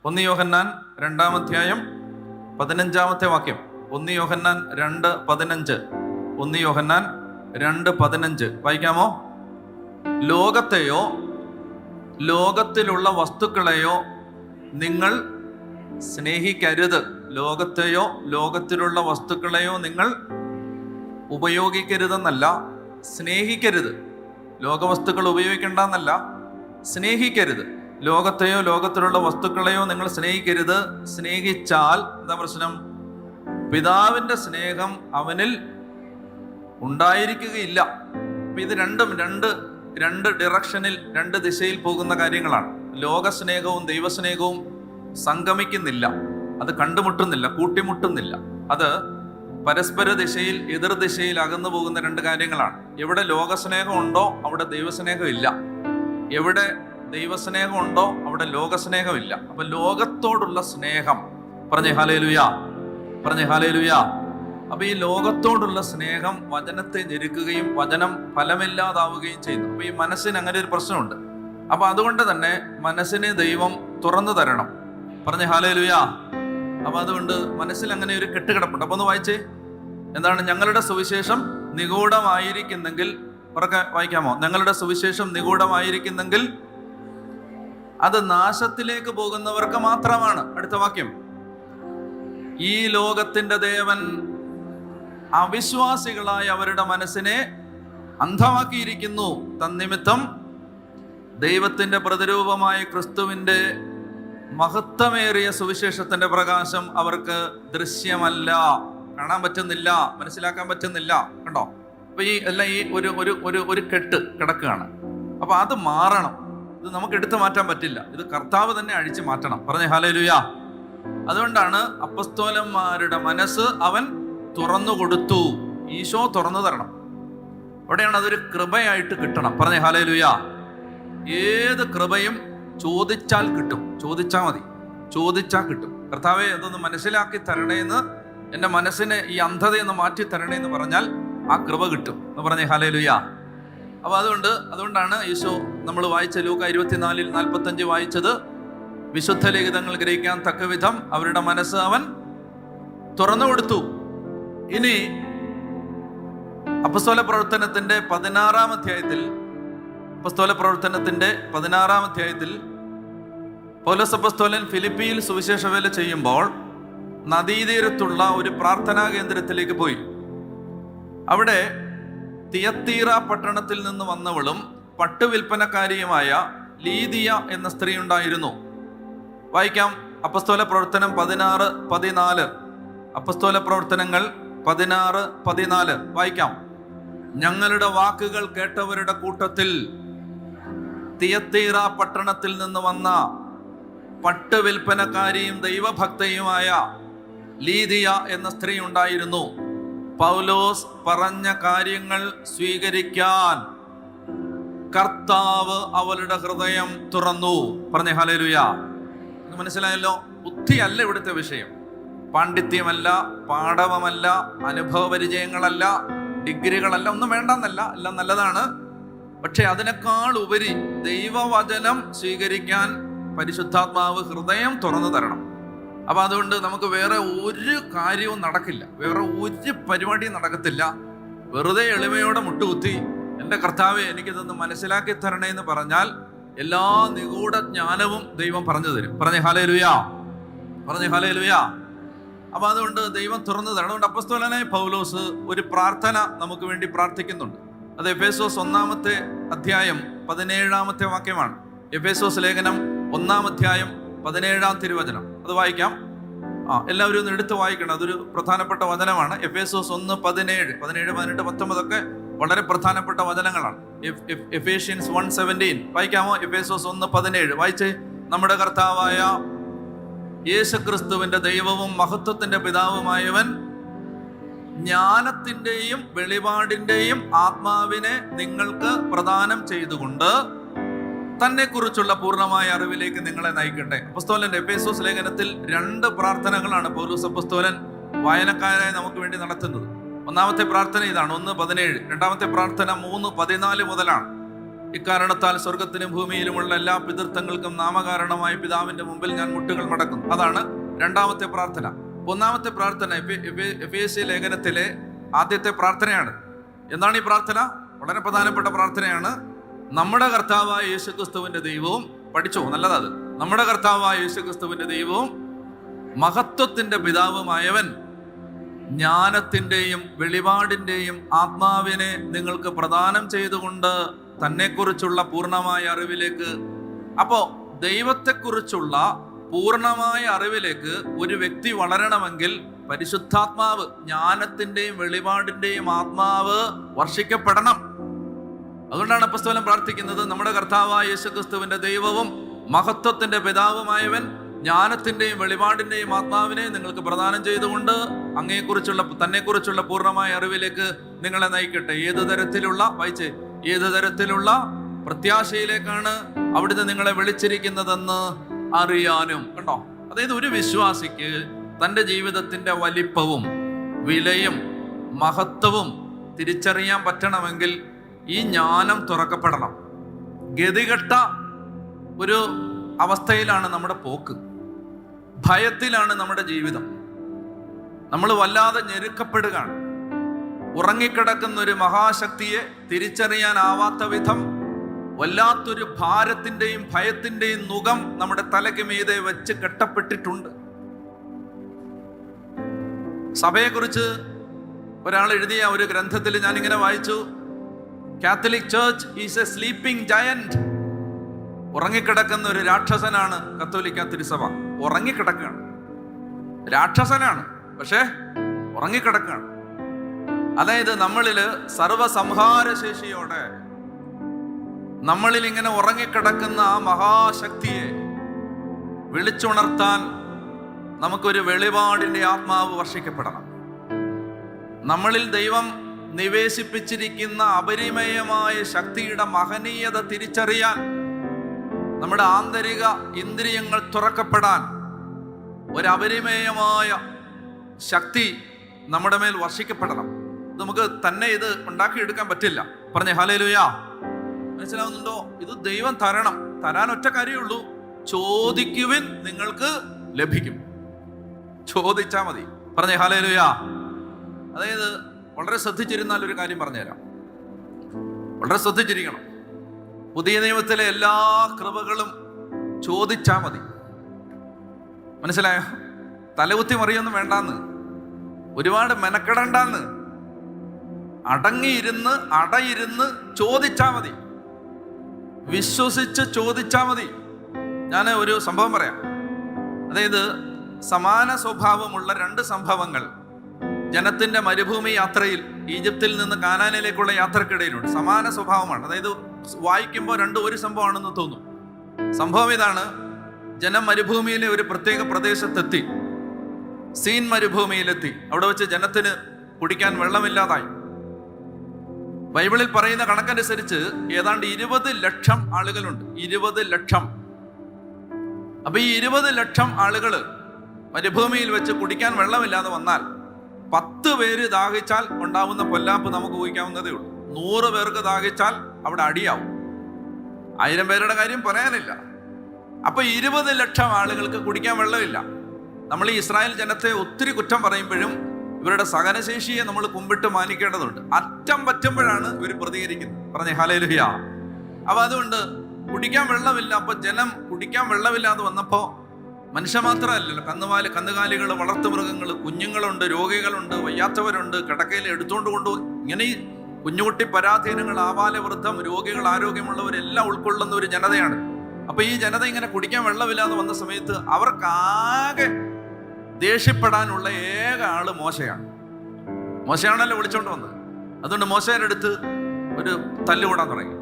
1 യോഹന്നാൻ 2-ാം അധ്യായം 15-ാമത്തെ വാക്യം. 1 യോഹന്നാൻ 2:15. 1 യോഹന്നാൻ 2:15 വായിക്കാമോ? ലോകത്തെയോ ലോകത്തിലുള്ള വസ്തുക്കളെയോ നിങ്ങൾ സ്നേഹിക്കരുത്. ലോകത്തെയോ ലോകത്തിലുള്ള വസ്തുക്കളെയോ നിങ്ങൾ ഉപയോഗിക്കരുതെന്നല്ല, സ്നേഹിക്കരുത്. ലോകവസ്തുക്കൾ ഉപയോഗിക്കേണ്ടെന്നല്ല, സ്നേഹിക്കരുത്. ലോകത്തെയോ ലോകത്തിലുള്ള വസ്തുക്കളെയോ നിങ്ങൾ സ്നേഹിക്കരുത്. സ്നേഹിച്ചാൽ എന്താ പ്രശ്നം? പിതാവിൻ്റെ സ്നേഹം അവനിൽ ഉണ്ടായിരിക്കുകയില്ല. അപ്പൊ ഇത് രണ്ടും രണ്ട് ഡിറക്ഷനിൽ, രണ്ട് ദിശയിൽ പോകുന്ന കാര്യങ്ങളാണ്. ലോകസ്നേഹവും ദൈവസ്നേഹവും സംഗമിക്കുന്നില്ല, അത് കണ്ടുമുട്ടുന്നില്ല, കൂട്ടിമുട്ടുന്നില്ല. അത് പരസ്പര ദിശയിൽ, എതിർദിശയിൽ അകന്നു പോകുന്ന രണ്ട് കാര്യങ്ങളാണ്. എവിടെ ലോകസ്നേഹം ഉണ്ടോ അവിടെ ദൈവസ്നേഹം ഇല്ല. എവിടെ ദൈവസ്നേഹം ഉണ്ടോ അവിടെ ലോകസ്നേഹമില്ല. അപ്പൊ ലോകത്തോടുള്ള സ്നേഹം, പറഞ്ഞേ ഹല്ലേലൂയാ, പറഞ്ഞേ ഹല്ലേലൂയാ. അപ്പൊ ഈ ലോകത്തോടുള്ള സ്നേഹം വചനത്തെ ഞെരുക്കുകയും വചനം ഫലമില്ലാതാവുകയും ചെയ്യുന്നു. അപ്പൊ ഈ മനസ്സിന് അങ്ങനെ ഒരു പ്രശ്നമുണ്ട്. അപ്പൊ അതുകൊണ്ട് തന്നെ മനസ്സിനെ ദൈവം തുറന്നു തരണം. പറഞ്ഞേ ഹല്ലേലൂയാ. അപ്പൊ അതുകൊണ്ട് മനസ്സിൽ അങ്ങനെ ഒരു കെട്ടുകിടപ്പുണ്ട്. അപ്പൊ ഒന്ന് വായിച്ചേ, എന്താണ്? ഞങ്ങളുടെ സുവിശേഷം നിഗൂഢമായിരിക്കുന്നെങ്കിൽ, ഉറക്കെ വായിക്കാമോ? ഞങ്ങളുടെ സുവിശേഷം നിഗൂഢമായിരിക്കുന്നെങ്കിൽ അത് നാശത്തിലേക്ക് പോകുന്നവർക്ക് മാത്രമാണ്. അടുത്ത വാക്യം, ഈ ലോകത്തിന്റെ ദേവൻ അവിശ്വാസികളായ അവരുടെ മനസ്സിനെ അന്ധമാക്കിയിരിക്കുന്നു. തന്നിമിത്തം ദൈവത്തിന്റെ പ്രതിരൂപമായ ക്രിസ്തുവിന്റെ മഹത്വമേറിയ സുവിശേഷത്തിന്റെ പ്രകാശം അവർക്ക് ദൃശ്യമല്ല, കാണാൻ പറ്റുന്നില്ല, മനസ്സിലാക്കാൻ പറ്റുന്നില്ല. കണ്ടോ? അപ്പൊ ഈ എല്ലാം ഈ ഒരു കെട്ട് കിടക്കുകയാണ്. അപ്പൊ അത് മാറണം. ഇത് നമുക്ക് എടുത്തു മാറ്റാൻ പറ്റില്ല. ഇത് കർത്താവ് തന്നെ അഴിച്ചു മാറ്റണം. പറഞ്ഞേ ഹല്ലേലൂയാ. അതുകൊണ്ടാണ് അപ്പസ്തോലന്മാരുടെ മനസ്സ് അവൻ തുറന്നു കൊടുത്തു. ഈശോ തുറന്നു തരണം. അവിടെയാണ് അതൊരു കൃപയായിട്ട് കിട്ടണം. പറഞ്ഞേ ഹല്ലേലൂയാ. ഏത് കൃപയും ചോദിച്ചാൽ കിട്ടും. ചോദിച്ചാൽ മതി, ചോദിച്ചാൽ കിട്ടും. കർത്താവെ അതൊന്ന് മനസ്സിലാക്കി തരണേന്ന്, എൻ്റെ മനസ്സിനെ ഈ അന്ധതയൊന്ന് മാറ്റി തരണേന്ന് പറഞ്ഞാൽ ആ കൃപ കിട്ടും എന്ന് പറഞ്ഞേ ഹല്ലേലൂയാ. അപ്പൊ അതുകൊണ്ടാണ് ഈശോ നമ്മൾ വായിച്ച ലൂക്ക 24:45 വായിച്ചത്, വിശുദ്ധ ലിഖിതങ്ങൾ ഗ്രഹിക്കാൻ തക്കവിധം അവരുടെ മനസ്സ് അവൻ തുറന്നു കൊടുത്തു. ഇനി അപ്പസ്തോല പ്രവർത്തനത്തിന്റെ 16-ാം അധ്യായത്തിൽ പൗലോസ് അപ്പസ്തോലൻ ഫിലിപ്പിയിൽ സുവിശേഷ വേല ചെയ്യുമ്പോൾ നദീതീരത്തുള്ള ഒരു പ്രാർത്ഥനാ കേന്ദ്രത്തിലേക്ക് പോയി. അവിടെ തിയത്തീറ പട്ടണത്തിൽ നിന്ന് വന്നവളും പട്ടുവിൽപ്പനക്കാരിയുമായ ലീദിയ എന്ന സ്ത്രീ ഉണ്ടായിരുന്നു. വായിക്കാം, അപ്പസ്തോല പ്രവർത്തനം 16:14. അപ്പസ്തോല പ്രവർത്തനങ്ങൾ 16:14 വായിക്കാം. ഞങ്ങളുടെ വാക്കുകൾ കേട്ടവരുടെ കൂട്ടത്തിൽ തിയത്തീറ പട്ടണത്തിൽ നിന്ന് വന്ന പട്ടുവിൽപ്പനക്കാരിയും ദൈവഭക്തയുമായ ലീദിയ എന്ന സ്ത്രീ ഉണ്ടായിരുന്നു. പൗലോസ് പറഞ്ഞ കാര്യങ്ങൾ സ്വീകരിക്കാൻ കർത്താവ് അവളുടെ ഹൃദയം തുറന്നു. പറഞ്ഞേ ഹല്ലേലൂയാ. മനസ്സിലായല്ലോ? ബുദ്ധിയല്ല ഇവിടുത്തെ വിഷയം, പാണ്ഡിത്യമല്ല, പാഠവമല്ല, അനുഭവ പരിചയങ്ങളല്ല, ഡിഗ്രികളല്ല, ഒന്നും വേണ്ടെന്നല്ല, എല്ലാം നല്ലതാണ്. പക്ഷെ അതിനേക്കാൾ ഉപരി ദൈവവചനം സ്വീകരിക്കാൻ പരിശുദ്ധാത്മാവ് ഹൃദയം തുറന്നു തരണം. അപ്പൊ അതുകൊണ്ട് നമുക്ക് വേറെ ഒരു കാര്യവും നടക്കില്ല, വേറെ ഒരു പരിപാടിയും നടക്കത്തില്ല. വെറുതെ എളിമയോടെ മുട്ടുകുത്തി എൻ്റെ കർത്താവെ എനിക്കിതൊന്ന് മനസ്സിലാക്കി തരണേ എന്ന് പറഞ്ഞാൽ എല്ലാ നിഗൂഢ ജ്ഞാനവും ദൈവം പറഞ്ഞു തരും. പറഞ്ഞേ ഹല്ലേലൂയാ, പറഞ്ഞേ ഹല്ലേലൂയാ. അപ്പൊ അതുകൊണ്ട് ദൈവം തുറന്നു തരണം. അതുകൊണ്ട് അപ്പസ്തോലനായ പൗലോസ് ഒരു പ്രാർത്ഥന നമുക്ക് വേണ്ടി പ്രാർത്ഥിക്കുന്നുണ്ട്. അത് എഫേസോസ് 1-ാമത്തെ അധ്യായം 17-ാമത്തെ വാക്യമാണ്. എഫേസോസ് ലേഖനം 1-ാം അധ്യായം 17-ാം തിരുവചനം. അത് വായിക്കാം. എല്ലാവരും ഒന്ന് എടുത്ത് വായിക്കണം. അതൊരു പ്രധാനപ്പെട്ട വചനമാണ്. എഫേസോസ് 1:17, 17, 18, 19 ഒക്കെ വളരെ പ്രധാനപ്പെട്ട വചനങ്ങളാണ്. എഫേഷ്യൻസ് 1:17 വായിക്കാമോ? എഫേസോസ് 1:17 വായിച്ച്. നമ്മുടെ കർത്താവായ യേശുക്രിസ്തുവിന്റെ ദൈവവും മഹത്വത്തിന്റെ പിതാവുമായവൻ ജ്ഞാനത്തിന്റെയും വെളിപാടിന്റെയും ആത്മാവിനെ നിങ്ങൾക്ക് പ്രദാനം ചെയ്തുകൊണ്ട് തന്നെ കുറിച്ചുള്ള പൂർണ്ണമായ അറിവിലേക്ക് നിങ്ങളെ നയിക്കട്ടെ. അപ്പസ്തോലന്റെ എഫേസോസ് ലേഖനത്തിൽ 2 പ്രാർത്ഥനകളാണ് പൗലോസ് അപ്പസ്തോലൻ വായനക്കാരായി നമുക്ക് വേണ്ടി നടത്തുന്നത്. ഒന്നാമത്തെ പ്രാർത്ഥന ഇതാണ്, 1:17. രണ്ടാമത്തെ പ്രാർത്ഥന 3:14 മുതലാണ്. ഇക്കാരണത്താൽ സ്വർഗത്തിനും ഭൂമിയിലുമുള്ള എല്ലാ പിതൃത്വങ്ങൾക്കും നാമകാരണമായ പിതാവിന്റെ മുമ്പിൽ ഞാൻ മുട്ടുകൾ മടക്കുന്നു. അതാണ് രണ്ടാമത്തെ പ്രാർത്ഥന. ഒന്നാമത്തെ പ്രാർത്ഥന എഫേസ്യ ലേഖനത്തിലെ ആദ്യത്തെ പ്രാർത്ഥനയാണ്. എന്താണ് ഈ പ്രാർത്ഥന? വളരെ പ്രധാനപ്പെട്ട പ്രാർത്ഥനയാണ്. നമ്മുടെ കർത്താവായ യേശുക്രിസ്തുവിന്റെ ദൈവവും, പഠിച്ചോ നല്ലതാ അത്, നമ്മുടെ കർത്താവായ യേശുക്രിസ്തുവിന്റെ ദൈവവും മഹത്വത്തിന്റെ പിതാവുമായവൻ ജ്ഞാനത്തിന്റെയും വെളിപാടിന്റെയും ആത്മാവിനെ നിങ്ങൾക്ക് പ്രദാനം ചെയ്തുകൊണ്ട് തന്നെക്കുറിച്ചുള്ള പൂർണ്ണമായ അറിവിലേക്ക്. അപ്പോ ദൈവത്തെക്കുറിച്ചുള്ള പൂർണ്ണമായ അറിവിലേക്ക് ഒരു വ്യക്തി വളരണമെങ്കിൽ പരിശുദ്ധാത്മാവ്, ജ്ഞാനത്തിന്റെയും വെളിപാടിന്റെയും ആത്മാവ് വർഷിക്കപ്പെടണം. അതുകൊണ്ടാണ് അപ്പോസ്തലൻ പ്രാർത്ഥിക്കുന്നത്, നമ്മുടെ കർത്താവായ യേശുക്രിസ്തുവിന്റെ ദൈവവും മഹത്വത്തിന്റെ പിതാവുമായവൻ ജ്ഞാനത്തിന്റെയും വെളിപാടിന്റെയും ആത്മാവിനെ നിങ്ങൾക്ക് പ്രദാനം ചെയ്തുകൊണ്ട് തന്നെക്കുറിച്ചുള്ള പൂർണ്ണമായ അറിവിലേക്ക് നിങ്ങളെ നയിക്കട്ടെ. ഏത് തരത്തിലുള്ള പ്രത്യാശയിലേക്കാണ് അവിടുന്ന് നിങ്ങളെ വിളിച്ചിരിക്കുന്നതെന്ന് അറിയാനും. കണ്ടോ? അതായത് ഒരു വിശ്വാസിക്ക് തൻ്റെ ജീവിതത്തിന്റെ വലിപ്പവും വിലയും മഹത്വവും തിരിച്ചറിയാൻ പറ്റണമെങ്കിൽ ഈ ജ്ഞാനം തുറക്കപ്പെടണം. ഗതികെട്ട ഒരു അവസ്ഥയിലാണ് നമ്മുടെ പോക്ക്, ഭയത്തിലാണ് നമ്മുടെ ജീവിതം. നമ്മൾ വല്ലാതെ ഞെരുക്കപ്പെടുകയാണ്. ഉറങ്ങിക്കിടക്കുന്ന ഒരു മഹാശക്തിയെ തിരിച്ചറിയാനാവാത്ത വിധം വല്ലാത്തൊരു ഭാരത്തിന്റെയും ഭയത്തിന്റെയും നുകം നമ്മുടെ തലയ്ക്ക് മീതെ വെച്ച് കെട്ടപ്പെട്ടിട്ടുണ്ട്. സഭയെക്കുറിച്ച് ഒരാൾ എഴുതിയ ഒരു ഗ്രന്ഥത്തിൽ ഞാൻ ഇങ്ങനെ വായിച്ചു, Catholic church is A sleeping giant. ഉറങ്ങിക്കിടക്കുന്ന ഒരു രാക്ഷസനാണ് കത്തോലിക്ക തിരുസഭ. ഉറങ്ങിക്കിടക്കുകയാണ്, രാക്ഷസനാണ്, പക്ഷേ ഉറങ്ങിക്കിടക്കുകയാണ്. അതായത് നമ്മളില് സർവസംഹാരശേഷിയോടെ നമ്മളിൽ ഇങ്ങനെ ഉറങ്ങിക്കിടക്കുന്ന ആ മഹാശക്തിയെ വിളിച്ചുണർത്താൻ നമുക്കൊരു വെളിപാടിന്റെ ആത്മാവ് വർഷിക്കപ്പെടണം. നമ്മളിൽ ദൈവം നിവേശിപ്പിച്ചിരിക്കുന്ന അപരിമേയമായ ശക്തിയുടെ മഹനീയത തിരിച്ചറിയാൻ, നമ്മുടെ ആന്തരിക ഇന്ദ്രിയങ്ങൾ തുറക്കപ്പെടാൻ ഒരപരിമേയമായ ശക്തി നമ്മുടെ മേൽ വർഷിക്കപ്പെടണം. നമുക്ക് തന്നെ ഇത് ഉണ്ടാക്കിയെടുക്കാൻ പറ്റില്ല. പറഞ്ഞേ ഹല്ലേലൂയ. മനസ്സിലാവുന്നുണ്ടോ? ഇത് ദൈവം തരണം. തരാൻ ഒറ്റ കാര്യമുള്ളൂ, ചോദിക്കുവിൻ നിങ്ങൾക്ക് ലഭിക്കും. ചോദിച്ചാൽ മതി. പറഞ്ഞേ ഹല്ലേലൂയ. അതായത് വളരെ ശ്രദ്ധിച്ചിരുന്നാൽ ഒരു കാര്യം പറഞ്ഞുതരാം, വളരെ ശ്രദ്ധിച്ചിരിക്കണം. പുതിയ നിയമത്തിലെ എല്ലാ കൃപകളും ചോദിച്ചാൽ മതി. മനസ്സിലായോ? തലകുത്തി മറിയൊന്നും വേണ്ടാന്ന്, ഒരുപാട് മെനക്കെടണ്ടാന്ന്, അടയിരുന്ന് ചോദിച്ചാൽ മതി, വിശ്വസിച്ച് ചോദിച്ചാൽ മതി. ഞാൻ ഒരു സംഭവം പറയാം. അതായത് സമാന സ്വഭാവമുള്ള രണ്ട് സംഭവങ്ങൾ ജനത്തിന്റെ മരുഭൂമി യാത്രയിൽ, ഈജിപ്തിൽ നിന്ന് കാനാനിലേക്കുള്ള യാത്രക്കിടയിലുണ്ട്. സമാന സ്വഭാവമാണ്. അതായത് വായിക്കുമ്പോൾ രണ്ടും ഒരു സംഭവമാണെന്ന് തോന്നും. സംഭവം ഇതാണ്: ജനം മരുഭൂമിയിലെ ഒരു പ്രത്യേക പ്രദേശത്തെത്തി, സീൻ മരുഭൂമിയിലെത്തി. അവിടെ വെച്ച് ജനത്തിന് കുടിക്കാൻ വെള്ളമില്ലാതായി. ബൈബിളിൽ പറയുന്ന കണക്കനുസരിച്ച് ഏതാണ്ട് 20 ലക്ഷം ആളുകളുണ്ട്. 20 ലക്ഷം. അപ്പൊ ഈ 20 ലക്ഷം ആളുകള് മരുഭൂമിയിൽ വെച്ച് കുടിക്കാൻ വെള്ളമില്ലാതെ വന്നാൽ 10 പേര് ദാഹിച്ചാൽ ഉണ്ടാവുന്ന പൊല്ലാപ്പ് നമുക്ക് ഊഹിക്കാവുന്നതേ ഉള്ളൂ. 100 പേർക്ക് ദാഹിച്ചാൽ അവിടെ അടിയാവും. 1000 പേരുടെ കാര്യം പറയാനില്ല. അപ്പൊ 20 ലക്ഷം ആളുകൾക്ക് കുടിക്കാൻ വെള്ളമില്ല. നമ്മൾ ഈ ഇസ്രായേൽ ജനത്തെ ഒത്തിരി കുറ്റം പറയുമ്പോഴും ഇവരുടെ സഹനശേഷിയെ നമ്മൾ കുമ്പിട്ട് മാനിക്കേണ്ടതുണ്ട്. അറ്റം പറ്റുമ്പോഴാണ് ഇവർ പ്രതികരിക്കുന്നത്. പറഞ്ഞേ ഹല്ലേലൂയ. അപ്പൊ അതുകൊണ്ട് കുടിക്കാൻ വെള്ളമില്ല. അപ്പൊ ജനം കുടിക്കാൻ വെള്ളമില്ലാതെ വന്നപ്പോ മനുഷ്യ മാത്രമല്ലല്ലോ, കന്നുകാലികൾ, വളർത്തുമൃഗങ്ങൾ, കുഞ്ഞുങ്ങളുണ്ട്, രോഗികളുണ്ട്, വയ്യാത്തവരുണ്ട്, കിടക്കയിൽ എടുത്തുകൊണ്ട് കൊണ്ടുപോയി. ഇങ്ങനെ ഈ കുഞ്ഞുകുട്ടി പരാധീനങ്ങൾ, ആബാലവൃദ്ധം, രോഗികൾ, ആരോഗ്യമുള്ളവരെല്ലാം ഉൾക്കൊള്ളുന്ന ഒരു ജനതയാണ്. അപ്പൊ ഈ ജനത ഇങ്ങനെ കുടിക്കാൻ വെള്ളമില്ലാതെ വന്ന സമയത്ത് അവർക്കാകെ ദേഷ്യപ്പെടാനുള്ള ഏക ആള് മോശയാണല്ലോ വിളിച്ചോണ്ട് വന്നത്. അതുകൊണ്ട് മോശയുടെ അടുത്ത് ഒരു തല്ലുകൂടാൻ തുടങ്ങി,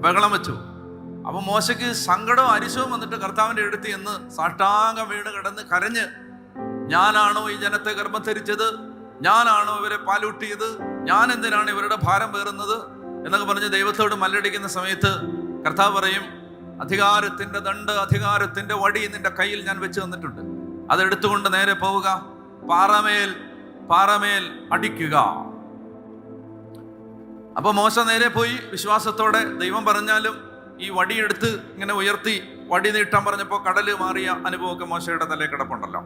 ബഹളം വെച്ചു. അപ്പൊ മോശയ്ക്ക് സങ്കടവും അരിശവും വന്നിട്ട് കർത്താവിന്റെ അടുത്ത് എന്ന് സാഷ്ടാംഗം വീണ് കിടന്ന് കരഞ്ഞ്, ഞാനാണോ ഈ ജനത്തെ ഗർഭം ധരിച്ചത്? ഞാനാണോ ഇവരെ പാലൂട്ടിയത്? ഞാൻ എന്തിനാണ് ഇവരുടെ ഭാരം പേറുന്നത് എന്നൊക്കെ പറഞ്ഞ് ദൈവത്തോട് മല്ലടിക്കുന്ന സമയത്ത് കർത്താവ് പറയും, അധികാരത്തിന്റെ ദണ്ഡ്, അധികാരത്തിന്റെ വടി നിന്റെ കയ്യിൽ ഞാൻ വെച്ച് തന്നിട്ടുണ്ട്. അതെടുത്തുകൊണ്ട് നേരെ പോവുക, പാറമേൽ അടിക്കുക. അപ്പൊ മോശ നേരെ പോയി വിശ്വാസത്തോടെ. ദൈവം പറഞ്ഞാലും ഈ വടിയെടുത്ത് ഇങ്ങനെ ഉയർത്തി വടി നീട്ടാൻ പറഞ്ഞപ്പോൾ കടല് മാറിയ അനുഭവമൊക്കെ മോശയുടെ തലയിൽ കിടപ്പുണ്ടല്ലോ.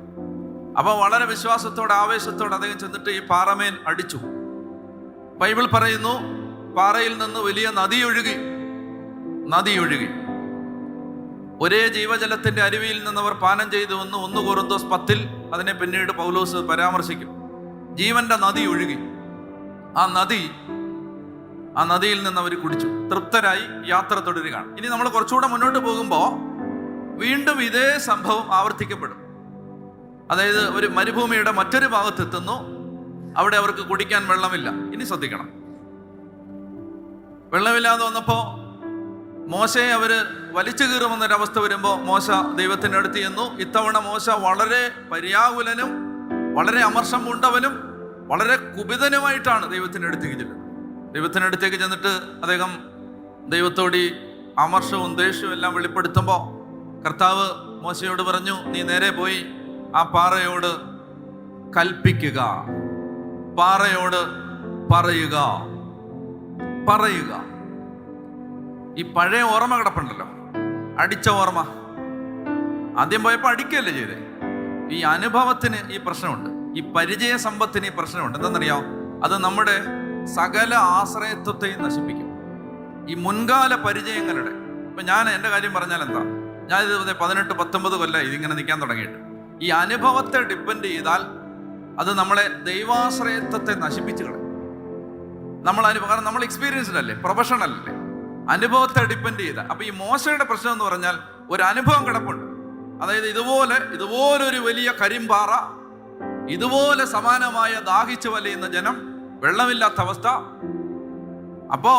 അപ്പൊ വളരെ വിശ്വാസത്തോടെ ആവേശത്തോടെ അദ്ദേഹം ചെന്നിട്ട് ഈ പാറമേൽ അടിച്ചു. ബൈബിൾ പറയുന്നു, പാറയിൽ നിന്ന് വലിയ നദി ഒഴുകി. ഒരേ ജീവജലത്തിന്റെ അരുവിയിൽ നിന്നവർ പാനം ചെയ്തു എന്ന് 1 കൊരിന്ത്യർ 10 അതിനെ പിന്നീട് പൗലോസ് പരാമർശിക്കും. ജീവന്റെ നദി ഒഴുകി. ആ നദിയിൽ നിന്ന് അവർ കുടിച്ചു, തൃപ്തരായി യാത്ര തുടരുകയാണ്. ഇനി നമ്മൾ കുറച്ചുകൂടെ മുന്നോട്ട് പോകുമ്പോൾ വീണ്ടും ഇതേ സംഭവം ആവർത്തിക്കപ്പെടും. അതായത് ഒരു മരുഭൂമിയുടെ മറ്റൊരു ഭാഗത്തെത്തുന്നു. അവിടെ അവർക്ക് കുടിക്കാൻ വെള്ളമില്ല. ഇനി ശ്രദ്ധിക്കണം, വെള്ളമില്ലാതെ വന്നപ്പോൾ മോശയെ അവര് വലിച്ചു കീറുമെന്നൊരവസ്ഥ വരുമ്പോൾ മോശ ദൈവത്തിൻ്റെ അടുത്ത് ചെന്നു. ഇത്തവണ മോശ വളരെ പര്യാകുലനും വളരെ അമർഷം പൂണ്ടവനും വളരെ കുപിതനുമായിട്ടാണ് ദൈവത്തിൻ്റെ അടുത്തേക്ക് ചെല്ലുന്നത്. ദൈവത്തിൻ്റെ അടുത്തേക്ക് ചെന്നിട്ട് അദ്ദേഹം ദൈവത്തോട് ഈ അമർഷവും ദേഷ്യവും എല്ലാം വെളിപ്പെടുത്തുമ്പോൾ കർത്താവ് മോശയോട് പറഞ്ഞു, നീ നേരെ പോയി ആ പാറയോട് കൽപ്പിക്കുക, പാറയോട് പറയുക. ഈ പഴയ ഓർമ്മ കിടപ്പുണ്ടല്ലോ, അടിച്ച ഓർമ്മ. ആദ്യം പോയപ്പോൾ അടിക്കുകയല്ലേ ചെയ്തേ. ഈ അനുഭവത്തിന് ഈ പ്രശ്നമുണ്ട്, ഈ പരിചയ സമ്പത്തിന് ഈ പ്രശ്നമുണ്ട്. എന്തെന്നറിയാം, അത് നമ്മുടെ സകല ആശ്രയത്വത്തെയും നശിപ്പിക്കും. ഈ മുൻകാല പരിചയങ്ങളുടെ, ഇപ്പൊ ഞാൻ എൻ്റെ കാര്യം പറഞ്ഞാൽ എന്താ, ഞാൻ ഇത് 18-19 കൊല്ലം ഇതിങ്ങനെ നിൽക്കാൻ തുടങ്ങിയിട്ട്. ഈ അനുഭവത്തെ ഡിപ്പെൻഡ് ചെയ്താൽ അത് നമ്മളെ ദൈവാശ്രയത്വത്തെ നശിപ്പിച്ചു കളയും. കാരണം നമ്മൾ എക്സ്പീരിയൻസ്ഡ് അല്ലേ, പ്രൊഫഷണൽ അല്ലേ, അനുഭവത്തെ ഡിപ്പെൻഡ് ചെയ്ത. അപ്പൊ ഈ മോശയുടെ പ്രശ്നം എന്ന് പറഞ്ഞാൽ ഒരു അനുഭവം കിടപ്പുണ്ട്. അതായത് ഇതുപോലൊരു വലിയ കരിമ്പാറ, ഇതുപോലെ സമാനമായ ദാഹിച്ചു വലയുന്ന ജനം, വെള്ളമില്ലാത്ത അവസ്ഥ. അപ്പോ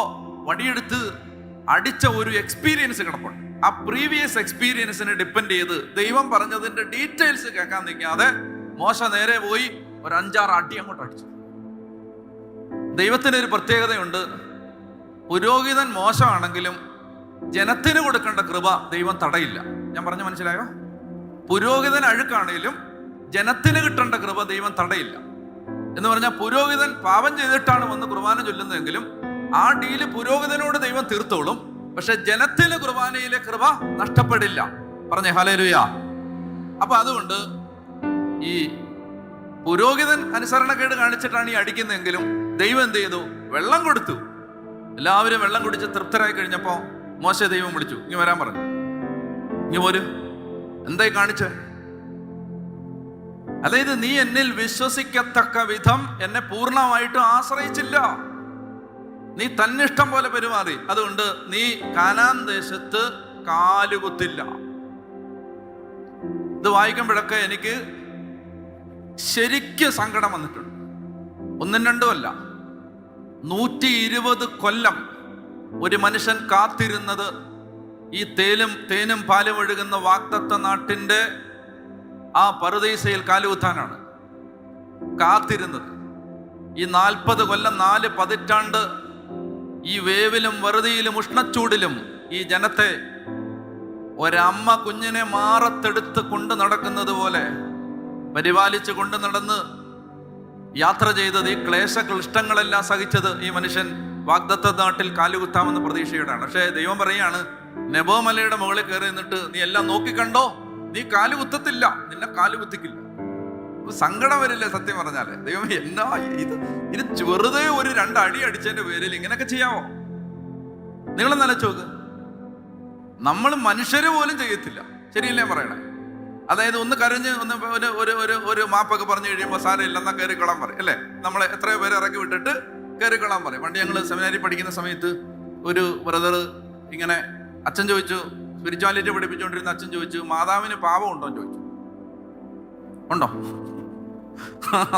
വടിയെടുത്ത് അടിച്ച ഒരു എക്സ്പീരിയൻസ് കിടപ്പുണ്ട്. ആ പ്രീവിയസ് എക്സ്പീരിയൻസിനെ ഡിപ്പെൻഡ് ചെയ്ത് ദൈവം പറഞ്ഞതിന്റെ ഡീറ്റെയിൽസ് കേൾക്കാൻ നിൽക്കാതെ മോശ നേരെ പോയി ഒരു 5-6 അടി അങ്ങോട്ട് അടിച്ചു. ദൈവത്തിന് ഒരു പ്രത്യേകതയുണ്ട്. പുരോഹിതൻ മോശമാണെങ്കിലും ജനത്തിന് കൊടുക്കേണ്ട കൃപ ദൈവം തടയില്ല. ഞാൻ പറഞ്ഞ മനസ്സിലായോ? പുരോഹിതൻ അഴുക്കാണെങ്കിലും ജനത്തിന് കിട്ടേണ്ട കൃപ ദൈവം തടയില്ല. എന്ന് പറഞ്ഞാൽ പുരോഹിതൻ പാപം ചെയ്തിട്ടാണ് വന്ന് കുർബാന ചൊല്ലുന്നതെങ്കിലും ആ ഡീല് പുരോഹിതനോട് ദൈവം തീർത്തോളും. പക്ഷെ ജനത്തിന് കുർബാനയിലെ കൃപ നഷ്ടപ്പെടില്ല. പറഞ്ഞേ ഹല്ലേലൂയ. അപ്പൊ അതുകൊണ്ട് ഈ പുരോഹിതൻ അനുസരണക്കേട് കാണിച്ചിട്ടാണ് ഈ അടിക്കുന്നതെങ്കിലും ദൈവം എന്ത് ചെയ്തു? വെള്ളം കൊടുത്തു. എല്ലാവരും വെള്ളം കുടിച്ച് തൃപ്തരായി കഴിഞ്ഞപ്പോ മോശ ദൈവം വിളിച്ചു, ഇനി വരാൻ പറഞ്ഞു. ഇനി പോര്, എന്തായി കാണിച്ചേ? അതായത് നീ എന്നിൽ വിശ്വസിക്കത്തക്ക വിധം എന്നെ പൂർണ്ണമായിട്ടും ആശ്രയിച്ചില്ല. നീ തന്നിഷ്ടം പോലെ പെരുമാറി. അതുകൊണ്ട് നീ കാനാൻ ദേശത്ത് കാലുകുത്തില്ല. ഇത് വായിക്കുമ്പോഴൊക്കെ എനിക്ക് ശരിക്കും സങ്കടം വന്നിട്ടുണ്ട്. 1-2 അല്ല, 120 കൊല്ലം ഒരു മനുഷ്യൻ കാത്തിരുന്നത് ഈ തേനും പാലും ഒഴുകുന്ന വാഗ്ദത്ത നാട്ടിന്റെ ആ പറുദീസയിൽ കാലുകുത്താനാണ് കാത്തിരുന്നത്. ഈ 40 കൊല്ലം, 4 പതിറ്റാണ്ട് ഈ വേവിലും വറുതിയിലും ഉഷ്ണച്ചൂടിലും ഈ ജനത്തെ ഒരമ്മ കുഞ്ഞിനെ മാറത്തെടുത്ത് കൊണ്ടു നടക്കുന്നത് പോലെ പരിപാലിച്ച് കൊണ്ടു നടന്ന് യാത്ര ചെയ്തത്, ഈ ക്ലേശക്ലിഷ്ടങ്ങളെല്ലാം സഹിച്ചത് ഈ മനുഷ്യൻ വാഗ്ദത്ത നാട്ടിൽ കാലുകുത്താമെന്ന പ്രതീക്ഷയോടാണ്. പക്ഷേ ദൈവം പറയാണ്, നെബോ മലയുടെ മുകളിൽ കയറി നിന്നിട്ട് നീ എല്ലാം നോക്കിക്കണ്ടോ, നീ കാലുകുത്തത്തില്ല, നിന്നെ കാലുകുത്തിക്കില്ല. സങ്കടം വരില്ലേ സത്യം പറഞ്ഞാല്? ദൈവം എന്നാ ഇത് വെറുതെ ഒരു 2 അടി അടിച്ചതിന്റെ പേരിൽ ഇങ്ങനെയൊക്കെ ചെയ്യാവോ? നിങ്ങൾ നനച്ചോക്ക്. നമ്മൾ മനുഷ്യര് പോലും ചെയ്യത്തില്ല. ശരിയല്ലേ പറയണേ? അതായത് ഒന്ന് കരഞ്ഞ് ഒന്ന് ഒരു മാപ്പൊക്കെ പറഞ്ഞു കഴിയുമ്പോൾ സാരമില്ലെന്നാ കയറിക്കൊള്ളാൻ പറയും അല്ലേ? നമ്മളെ എത്രയോ പേര് ഇറക്കി വിട്ടിട്ട് കയറിക്കൊള്ളാൻ പറയും. പണ്ട് ഞങ്ങൾ സെമിനാരി പഠിക്കുന്ന സമയത്ത് ഒരു ബ്രദർ ഇങ്ങനെ, അച്ഛൻ ചോദിച്ചു, സ്പിരിച്വാലിറ്റി പഠിപ്പിച്ചുകൊണ്ടിരുന്ന അച്ഛൻ ചോദിച്ചു, മാതാവിന് പാപം ഉണ്ടോ എന്ന് ചോദിച്ചു. ഉണ്ടോ?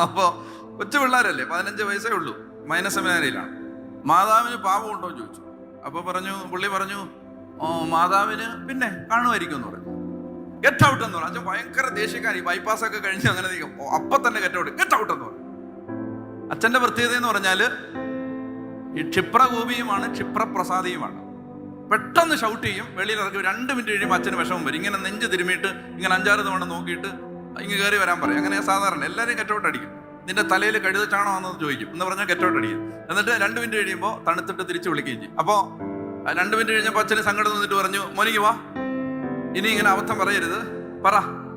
അപ്പോ കൊച്ചു പിള്ളേരല്ലേ, 15 വയസ്സേ ഉള്ളൂ, മൈനസ് സെമിനാരിയിലാണ്. മാതാവിന് പാപം ഉണ്ടോ എന്ന് ചോദിച്ചു. അപ്പൊ പുള്ളി പറഞ്ഞു, മാതാവിന് പിന്നെ കാണുമായിരിക്കും എന്ന് പറഞ്ഞു. ഗെറ്റ് ഔട്ട് എന്ന് പറഞ്ഞു. അച്ഛൻ ഭയങ്കര ദേഷ്യക്കാരി, ബൈപ്പാസ് ഒക്കെ കഴിഞ്ഞ് അങ്ങനെ അപ്പൊ തന്നെ ഗെറ്റ് ഔട്ട് എന്ന് പറഞ്ഞു. അച്ഛന്റെ പ്രത്യേകത എന്ന് പറഞ്ഞാല് ഈ ക്ഷിപ്രകോപിയുമാണ്, ക്ഷിപ്രപ്രസാദിയുമാണ്. പെട്ടെന്ന് ഷൗട്ട് ചെയ്യും, വെളിയിൽ ഇറക്കി 2 മിനിറ്റ് കഴിയുമ്പോൾ അച്ഛന് വിഷമം വരും. ഇങ്ങനെ നെഞ്ച് തിരുമിയിട്ട് ഇങ്ങനെ 5-6 തവണ നോക്കിയിട്ട് ഇങ്ങ് കയറി വരാൻ പറയും. അങ്ങനെ സാധാരണ എല്ലാവരെയും ഗെറ്റ് ഔട്ട് അടിക്കും. നിന്റെ തലയിൽ കഴുതച്ചാണോ എന്ന് ചോദിക്കും. എന്ന് പറഞ്ഞാൽ ഗെറ്റൗട്ട് അടിക്കും. എന്നിട്ട് 2 മിനിറ്റ് കഴിയുമ്പോൾ തണുത്തിട്ട് തിരിച്ച് വിളിക്കുകയും ചെയ്യും. അപ്പോൾ 2 മിനിറ്റ് കഴിഞ്ഞപ്പോൾ അച്ഛന് സങ്കടം നിന്നിട്ട് പറഞ്ഞു, മോനിക്ക് വാ, ഇനി ഇങ്ങനെ അബദ്ധം പറയരുത്, പറ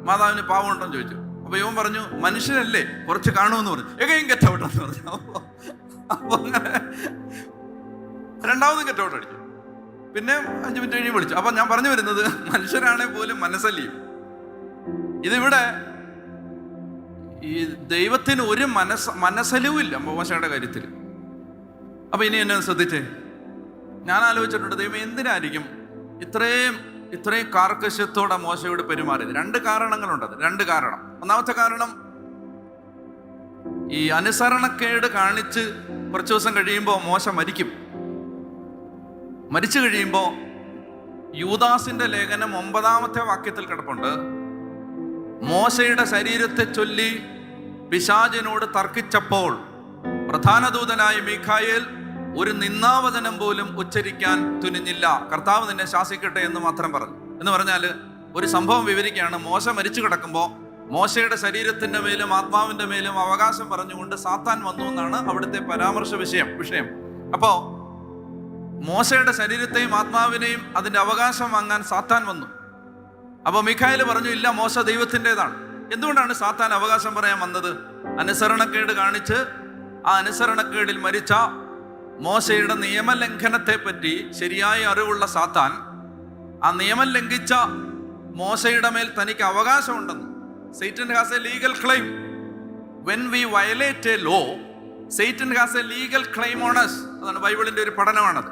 മാതാവിന് പാവമുണ്ടോന്ന് ചോദിച്ചു. അപ്പൊ ഇവൻ പറഞ്ഞു, മനുഷ്യനല്ലേ, കുറച്ച് കാണുമെന്ന് പറഞ്ഞു. എഗെയിൻ ഗെറ്റൗട്ട് എന്ന് പറഞ്ഞു. അപ്പൊ അങ്ങനെ 2ാമതും ഗെറ്റൗട്ട് അടിച്ചു. പിന്നെ 5 മിനിറ്റ് കഴിഞ്ഞ് വിളിച്ചു. അപ്പൊ ഞാൻ പറഞ്ഞു വരുന്നത്, മനുഷ്യരാണെ പോലും മനസ്സല്ലിയും. ഇതിവിടെ ഈ ദൈവത്തിന് ഒരു മനസ്സലിവും ഇല്ല മോശയുടെ കാര്യത്തിൽ. അപ്പൊ ഇനി എന്നെ ശ്രദ്ധിച്ചേ, ഞാൻ ആലോചിച്ചിട്ടുണ്ട്, ദൈവം എന്തിനായിരിക്കും ഇത്രയും കാർക്കശ്യത്തോടെ മോശയോട് പെരുമാറിയത്? 2 കാരണങ്ങളുണ്ട്. 2 കാരണം. ഒന്നാമത്തെ കാരണം, ഈ അനുസരണക്കേട് കാണിച്ച് കുറച്ച് ദിവസം കഴിയുമ്പോൾ മോശ മരിക്കും. മരിച്ചു കഴിയുമ്പോൾ യൂദാസിന്റെ ലേഖനം 9-ാമത്തെ വാക്യത്തിൽ കിടപ്പുണ്ട്. മോശയുടെ ശരീരത്തെ ചൊല്ലി പിശാചിനോട് തർക്കിച്ചപ്പോൾ പ്രധാന ദൂതനായ മീഖായേൽ ഒരു നിന്ദാവചനം പോലും ഉച്ചരിക്കാൻ തുനിഞ്ഞില്ല. കർത്താവ് നിന്നെ ശാസിക്കട്ടെ എന്ന് മാത്രം പറഞ്ഞു. എന്ന് പറഞ്ഞാൽ ഒരു സംഭവം വിവരിക്കുകയാണ്. മോശ മരിച്ചു കിടക്കുമ്പോൾ മോശയുടെ ശരീരത്തിന്റെ മേലും ആത്മാവിന്റെ മേലും അവകാശം പറഞ്ഞുകൊണ്ട് സാത്താൻ വന്നു എന്നാണ് അവിടുത്തെ പരാമർശ വിഷയം. അപ്പോ മോശയുടെ ശരീരത്തെയും ആത്മാവിനെയും അതിന്റെ അവകാശം വാങ്ങാൻ സാത്താൻ വന്നു. അപ്പൊ മീഖായേൽ പറഞ്ഞു, ഇല്ല, മോശ ദൈവത്തിൻ്റെതാണ്. എന്തുകൊണ്ടാണ് സാത്താൻ അവകാശം പറയാൻ വന്നത്? അനുസരണക്കേട് കാണിച്ച് ആ അനുസരണക്കേടിൽ മരിച്ച മോശയുടെ നിയമലംഘനത്തെ പറ്റി ശരിയായ അറിവുള്ള സാത്താൻ ആ നിയമം ലംഘിച്ച മോശയുടെ മേൽ തനിക്ക് അവകാശമുണ്ടെന്ന്. Satan has a legal claim. When we violate a law, Satan has a legal claim on us. അതാണ് ബൈബിളിന്റെ ഒരു പഠനമാണത്.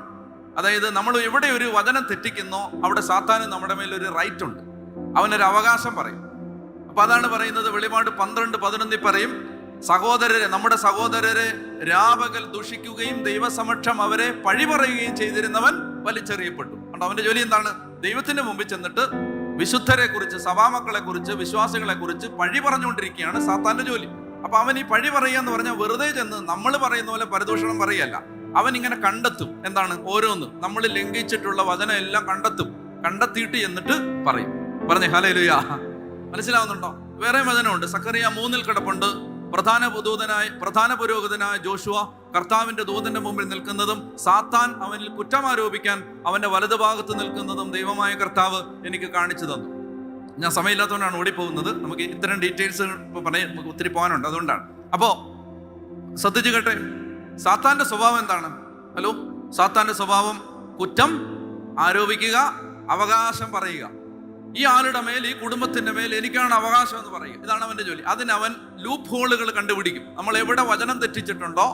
അതായത് നമ്മൾ എവിടെ ഒരു വചനം തെറ്റിക്കുന്നോ അവിടെ സാത്താന് നമ്മുടെ മേൽ ഒരു റൈറ്റ് ഉണ്ട്, അവനൊരു അവകാശം പറയും. അപ്പൊ അതാണ് പറയുന്നത്. വെളിപാട് 12:11 പറയും, നമ്മുടെ സഹോദരരെ രാപകൽ ദുഷിക്കുകയും ദൈവസമക്ഷം അവരെ പഴി പറയുകയും ചെയ്തിരുന്നവൻ വലിച്ചെറിയപ്പെട്ടു. അതുകൊണ്ട് അവന്റെ ജോലി എന്താണ്? ദൈവത്തിന്റെ മുമ്പിൽ ചെന്നിട്ട് വിശുദ്ധരെ കുറിച്ച്, സഭാമക്കളെ കുറിച്ച്, വിശ്വാസികളെ കുറിച്ച് പഴി പറഞ്ഞുകൊണ്ടിരിക്കുകയാണ് സാത്താന്റെ ജോലി. അപ്പൊ അവൻ ഈ പഴി പറയുക എന്ന് പറഞ്ഞാൽ വെറുതെ ചെന്ന് നമ്മൾ പറയുന്ന പോലെ പരദൂഷണം പറയല്ല. അവൻ ഇങ്ങനെ കണ്ടെത്തും. എന്താണ്? ഓരോന്ന് നമ്മൾ ലംഘിച്ചിട്ടുള്ള വചനം എല്ലാം കണ്ടെത്തിയിട്ട് എന്നിട്ട് പറയും. പറഞ്ഞേ ഹല്ലേലൂയ. മനസ്സിലാവുന്നുണ്ടോ? വേറെ വചനമുണ്ട്. സക്കറിയ 3 കിടപ്പുണ്ട്. പ്രധാന പുരോഹിതനായ ജോഷുവ കർത്താവിന്റെ ദൂതന്റെ മുമ്പിൽ നിൽക്കുന്നതും സാത്താൻ അവനിൽ കുറ്റമാരോപിക്കാൻ അവന്റെ വലതുഭാഗത്ത് നിൽക്കുന്നതും ദൈവമായ കർത്താവ് എനിക്ക് കാണിച്ചു തന്നു. ഞാൻ സമയമില്ലാത്തതുകൊണ്ടാണ് ഓടിപ്പോകുന്നത്. നമുക്ക് ഇത്തരം ഡീറ്റെയിൽസ് പറയാൻ ഒത്തിരി പോകാനുണ്ട്, അതുകൊണ്ടാണ്. അപ്പോ ശ്രദ്ധിച്ചു കേട്ടെ, സാത്താന്റെ സ്വഭാവം എന്താണ്? സാത്താന്റെ സ്വഭാവം കുറ്റം ആരോപിക്കുക, അവകാശം പറയുക. ഈ ആളുടെ മേൽ, ഈ കുടുംബത്തിന്റെ മേൽ എനിക്കാണ് അവകാശം എന്ന് പറയുക. ഇതാണ് അവന്റെ ജോലി. അതിനവൻ ലൂപ്പ് ഹോളുകൾ കണ്ടുപിടിക്കും. നമ്മൾ എവിടെ വചനം തെറ്റിച്ചിട്ടുണ്ടോ,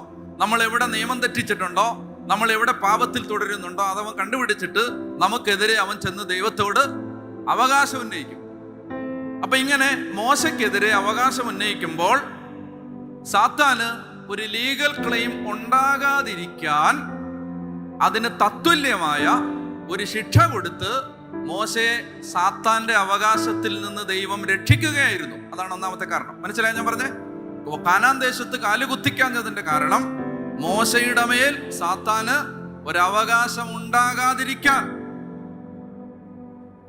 നമ്മൾ എവിടെ നിയമം തെറ്റിച്ചിട്ടുണ്ടോ, നമ്മൾ എവിടെ പാപത്തിൽ തുടരുന്നുണ്ടോ, അതവൻ കണ്ടുപിടിച്ചിട്ട് നമുക്കെതിരെ അവൻ ചെന്ന് ദൈവത്തോട് അവകാശം ഉന്നയിക്കും. അപ്പൊ ഇങ്ങനെ മോശയ്ക്കെതിരെ അവകാശം ഉന്നയിക്കുമ്പോൾ സാത്താന് ഒരു ലീഗൽ ക്ലെയിം ഉണ്ടാകാതിരിക്കാൻ അതിന് തത്തുല്യമായ ഒരു ശിക്ഷ കൊടുത്ത് മോശയെ സാത്താന്റെ അവകാശത്തിൽ നിന്ന് ദൈവം രക്ഷിക്കുകയായിരുന്നു. അതാണ് ഒന്നാമത്തെ കാരണം. മനസ്സിലായി ഞാൻ പറഞ്ഞേ? കാനാൻ ദേശത്ത് കാലുകുത്തിക്കാഞ്ഞതിന്റെ കാരണം മോശയുടെ മേൽ സാത്താന് ഒരവകാശം ഉണ്ടാകാതിരിക്കാൻ.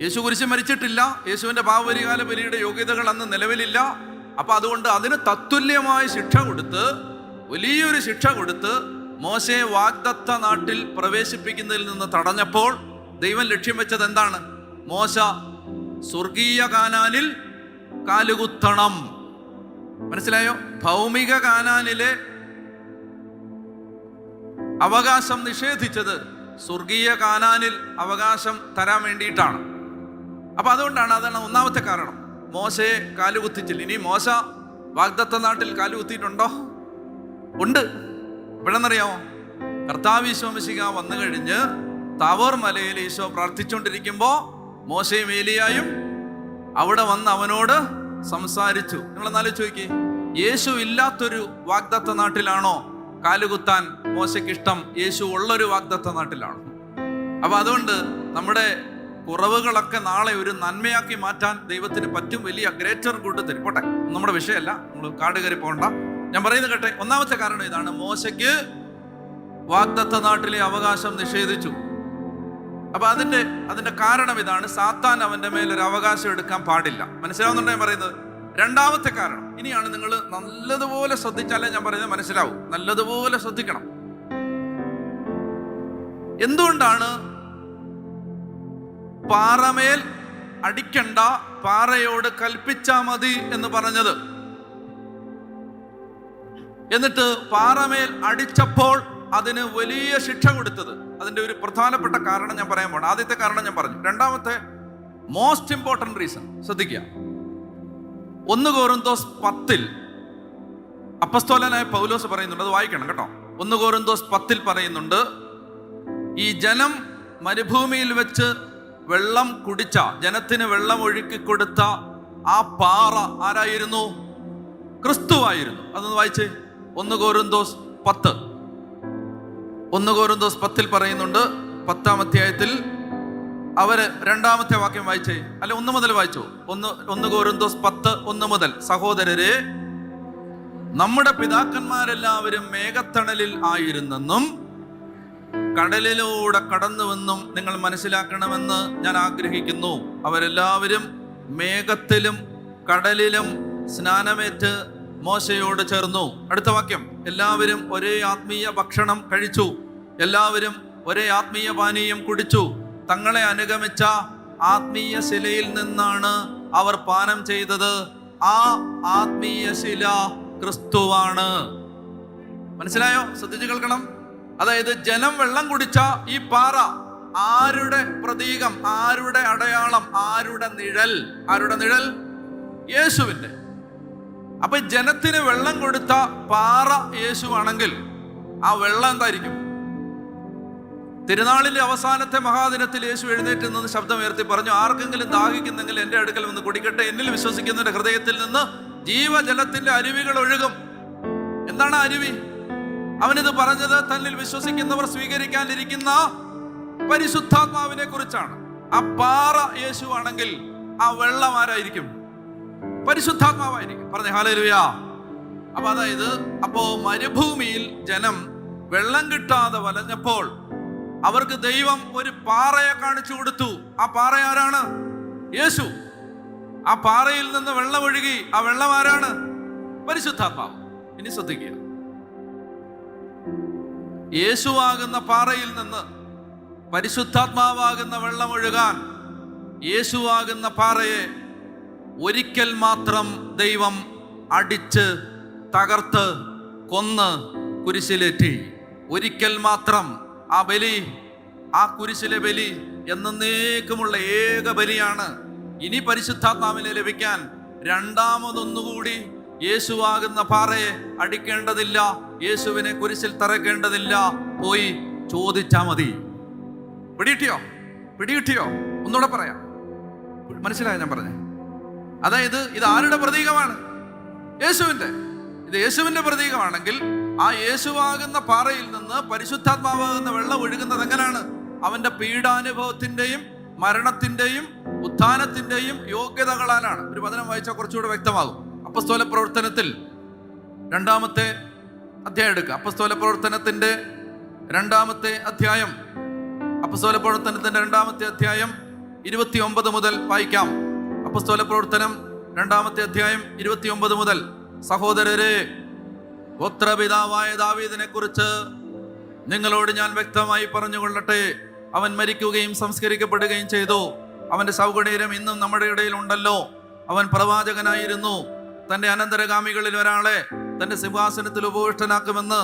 യേശു കുരിശിൽ മരിച്ചിട്ടില്ല. യേശുവിന്റെ പാപപരിഹാര ബലിയുടെ യോഗ്യതകൾ അന്ന് നിലവിലില്ല. അപ്പൊ അതുകൊണ്ട് അതിന് തത്തുല്യമായ ശിക്ഷ കൊടുത്ത്, വലിയൊരു ശിക്ഷ കൊടുത്ത് മോശയെ വാഗ്ദത്ത നാട്ടിൽ പ്രവേശിപ്പിക്കുന്നതിൽ നിന്ന് തടഞ്ഞപ്പോൾ ദൈവം ലക്ഷ്യം വെച്ചത് എന്താണ്? മോശ സ്വർഗീയ കാനാനിൽ കാലുകുത്തണം. മനസ്സിലായോ? ഭൗമിക കാനാനിലെ അവകാശം നിഷേധിച്ചത് സ്വർഗീയ കാനാനിൽ അവകാശം തരാൻ വേണ്ടിയിട്ടാണ്. അപ്പൊ അതുകൊണ്ടാണ്, അതാണ് ഒന്നാമത്തെ കാരണം. മോശയെ കാലുകുത്തിച്ചില്ല. ഇനി മോശ വാഗ്ദത്ത നാട്ടിൽ കാലുകുത്തിയിട്ടുണ്ടോ? ഉണ്ട്. എപ്പോഴെന്നറിയാമോ? കർത്താവ് ഈശോ മിശിഹ വന്നു കഴിഞ്ഞ് താവോർ മലയിൽ ഈശോ പ്രാർത്ഥിച്ചുകൊണ്ടിരിക്കുമ്പോ മോശയും ഏലിയായും അവിടെ വന്ന് അവനോട് സംസാരിച്ചു. നിങ്ങളെന്നാലും ചോദിക്കേ, യേശു ഇല്ലാത്തൊരു വാഗ്ദത്ത നാട്ടിലാണോ കാലുകുത്താൻ മോശയ്ക്ക് ഇഷ്ടം? യേശു ഉള്ളൊരു വാഗ്ദത്ത നാട്ടിലാണ്. അപ്പൊ അതുകൊണ്ട് നമ്മുടെ കുറവുകളൊക്കെ നാളെ ഒരു നന്മയാക്കി മാറ്റാൻ ദൈവത്തിന് പറ്റും. വലിയ ഗ്രേറ്റർ ഗുഡ് തരും. പോട്ടെ, നമ്മുടെ വിഷയമല്ല, നമ്മൾ കാട് കയറി പോകണ്ട. ഞാൻ പറയുന്നത് കേട്ടെ. ഒന്നാമത്തെ കാരണം ഇതാണ്, മോശയ്ക്ക് വാഗ്ദത്ത നാട്ടിലെ അവകാശം നിഷേധിച്ചു. അപ്പൊ അതിന്റെ കാരണം ഇതാണ്, സാത്താൻ അവന്റെ മേലൊരു അവകാശം എടുക്കാൻ പാടില്ല. മനസ്സിലാവുന്നുണ്ടോ ഞാൻ പറയുന്നത്? രണ്ടാമത്തെ കാരണം ഇനിയാണ്. നിങ്ങൾ നല്ലതുപോലെ ശ്രദ്ധിച്ചാലേ ഞാൻ പറയുന്നത് മനസ്സിലാവും. നല്ലതുപോലെ ശ്രദ്ധിക്കണം. എന്തുകൊണ്ടാണ് പാറമേൽ അടിക്കണ്ട, പാറയോട് കൽപ്പിച്ചാ മതി എന്ന് പറഞ്ഞത്? എന്നിട്ട് പാറമേൽ അടിച്ചപ്പോൾ അതിന് വലിയ ശിക്ഷ കൊടുത്തത്? അതിന്റെ ഒരു പ്രധാനപ്പെട്ട കാരണം ഞാൻ പറയാൻ പോകണം. ആദ്യത്തെ കാരണം ഞാൻ പറഞ്ഞു. രണ്ടാമത്തെ മോസ്റ്റ് ഇമ്പോർട്ടന്റ് റീസൺ ശ്രദ്ധിക്കുക. 1 കൊരിന്ത്യസ് 10 അപ്പസ്തോലനായ പൗലോസ് പറയുന്നുണ്ട്, അത് വായിക്കണം കേട്ടോ. 1 കൊരിന്ത്യസ് 10 പറയുന്നുണ്ട്, ഈ ജനം മരുഭൂമിയിൽ വെച്ച് വെള്ളം കുടിച്ച, ജനത്തിന് വെള്ളം ഒഴുക്കി കൊടുത്ത ആ പാറ ആരായിരുന്നു? ക്രിസ്തുവായിരുന്നു. അതൊന്ന് വായിച്ചേ. 1 കൊരിന്ത്യസ് 10 1 കൊരിന്ത്യസ് 10 പറയുന്നുണ്ട്, 10-ാം അധ്യായത്തിൽ അവര് 2-ാമത്തെ വാക്യം വായിച്ചേ. അല്ലെ 1 മുതൽ വായിച്ചോ. 1 കൊരിന്ത്യസ് 10 1 മുതൽ. സഹോദരരെ, നമ്മുടെ പിതാക്കന്മാരെല്ലാവരും മേഘത്തണലിൽ ആയിരുന്നെന്നും കടലിലൂടെ കടന്നുവെന്നും നിങ്ങൾ മനസ്സിലാക്കണമെന്ന് ഞാൻ ആഗ്രഹിക്കുന്നു. അവരെല്ലാവരും മേഘത്തിലും കടലിലും സ്നാനമേറ്റ് മോശയോട് ചേർന്നു. അടുത്ത വാക്യം, എല്ലാവരും ഒരേ ആത്മീയ ഭക്ഷണം കഴിച്ചു, എല്ലാവരും ഒരേ ആത്മീയ പാനീയം കുടിച്ചു. തങ്ങളെ അനുഗമിച്ച ആത്മീയ ശിലയിൽ നിന്നാണ് അവർ പാനം ചെയ്തത്. ആ ആത്മീയ ശില ക്രിസ്തുവാണ്. മനസ്സിലായോ? ശ്രദ്ധിച്ചു കേൾക്കണം. അതായത് ജനം വെള്ളം കുടിച്ച ഈ പാറ ആരുടെ പ്രതീകം, ആരുടെ അടയാളം, ആരുടെ നിഴൽ? ആരുടെ നിഴൽ? യേശുവിന്റെ. അപ്പൊ ജനത്തിന് വെള്ളം കൊടുത്ത പാറ യേശു ആണെങ്കിൽ ആ വെള്ളം എന്തായിരിക്കും? തിരുനാളിന്റെ അവസാനത്തെ മഹാദിനത്തിൽ യേശു എഴുന്നേറ്റ് നിന്ന് ശബ്ദമുയർത്തി പറഞ്ഞു, ആർക്കെങ്കിലും ദാഹിക്കുന്നെങ്കിൽ എൻ്റെ അടുക്കൽ വന്ന് കുടിക്കട്ടെ, എന്നിൽ വിശ്വസിക്കുന്നവരുടെ ഹൃദയത്തിൽ നിന്ന് ജീവജലത്തിന്റെ അരുവികൾ ഒഴുകും. എന്താണ് അരുവി? അവനിത് പറഞ്ഞത് തന്നിൽ വിശ്വസിക്കുന്നവർ സ്വീകരിക്കാനിരിക്കുന്ന പരിശുദ്ധാത്മാവിനെ കുറിച്ചാണ്. ആ പാറ യേശു ആണെങ്കിൽ ആ വെള്ളം ആരായിരിക്കും? പരിശുദ്ധാത്മാവായിരിക്കും. പറഞ്ഞേ ഹല്ലേലൂയ. അപ്പോ മരുഭൂമിയിൽ ജനം വെള്ളം കിട്ടാതെ വലഞ്ഞപ്പോൾ അവർക്ക് ദൈവം ഒരു പാറയെ കാണിച്ചു കൊടുത്തു. ആ പാറ ആരാണ്? യേശു. ആ പാറയിൽ നിന്ന് വെള്ളം ഒഴുകി. ആ വെള്ളം ആരാണ്? പരിശുദ്ധാത്മാവ്. ഇനി ശ്രദ്ധിക്കുക, യേശുവാകുന്ന പാറയിൽ നിന്ന് പരിശുദ്ധാത്മാവാകുന്ന വെള്ളം ഒഴുകാൻ യേശുവാകുന്ന പാറയെ ഒരിക്കൽ മാത്രം ദൈവം അടിച്ച് തകർത്ത് കൊന്ന് കുരിശിലേറ്റി. ഒരിക്കൽ മാത്രം. ആ ബലി, ആ കുരിശിലെ ബലി എന്നേക്കുമുള്ള ഏക ബലിയാണ്. ഇനി പരിശുദ്ധാത്മാവിനെ ലഭിക്കാൻ രണ്ടാമതൊന്നുകൂടി യേശുവാകുന്ന പാറയെ അടിക്കേണ്ടതില്ല, യേശുവിനെ കുരിശിൽ തറയ്ക്കേണ്ടതില്ല. പോയി ചോദിച്ചാ മതി. പിടികിട്ടിയോ? ഒന്നുകൂടെ പറയാം, മനസ്സിലായോ ഞാൻ പറഞ്ഞേ? അതായത് ഇത് ആരുടെ പ്രതീകമാണ്? യേശുവിന്റെ. ഇത് യേശുവിന്റെ പ്രതീകമാണെങ്കിൽ ആ യേശുവാകുന്ന പാറയിൽ നിന്ന് പരിശുദ്ധാത്മാവാകുന്ന വെള്ളം ഒഴുകുന്നത് എങ്ങനെയാണ്? അവന്റെ പീഡാനുഭവത്തിന്റെയും മരണത്തിന്റെയും ഉത്ഥാനത്തിന്റെയും യോഗ്യതകളാലാണ്. ഒരു വചനം വായിച്ചാൽ കുറച്ചുകൂടെ വ്യക്തമാകും. അപ്പസ്തോല പ്രവർത്തനത്തിൽ 2-ാമത്തെ അധ്യായം എടുക്കുക. അപ്പസ്തോല പ്രവർത്തനത്തിന്റെ 2-ാമത്തെ അധ്യായം, അപ്പസ്തോല പ്രവർത്തനത്തിന്റെ 2-ാമത്തെ അധ്യായം 29 മുതൽ വായിക്കാം. അപ്പസ്തോല പ്രവർത്തനം 2-ാമത്തെ അധ്യായം 29 മുതൽ. സഹോദരരെ, ഗോത്രപിതാവായ ദാവീദിനെ കുറിച്ച് നിങ്ങളോട് ഞാൻ വ്യക്തമായി പറഞ്ഞുകൊള്ളട്ടെ. അവൻ മരിക്കുകയും സംസ്കരിക്കപ്പെടുകയും ചെയ്തു. അവന്റെ സൗകര്യം ഇന്നും നമ്മുടെ ഇടയിൽ ഉണ്ടല്ലോ. അവൻ പ്രവാചകനായിരുന്നു. തന്റെ അനന്തരഗാമികളിൽ ഒരാളെ തന്റെ സിംഹാസനത്തിൽ ഉപവിഷ്ടനാക്കുമെന്ന്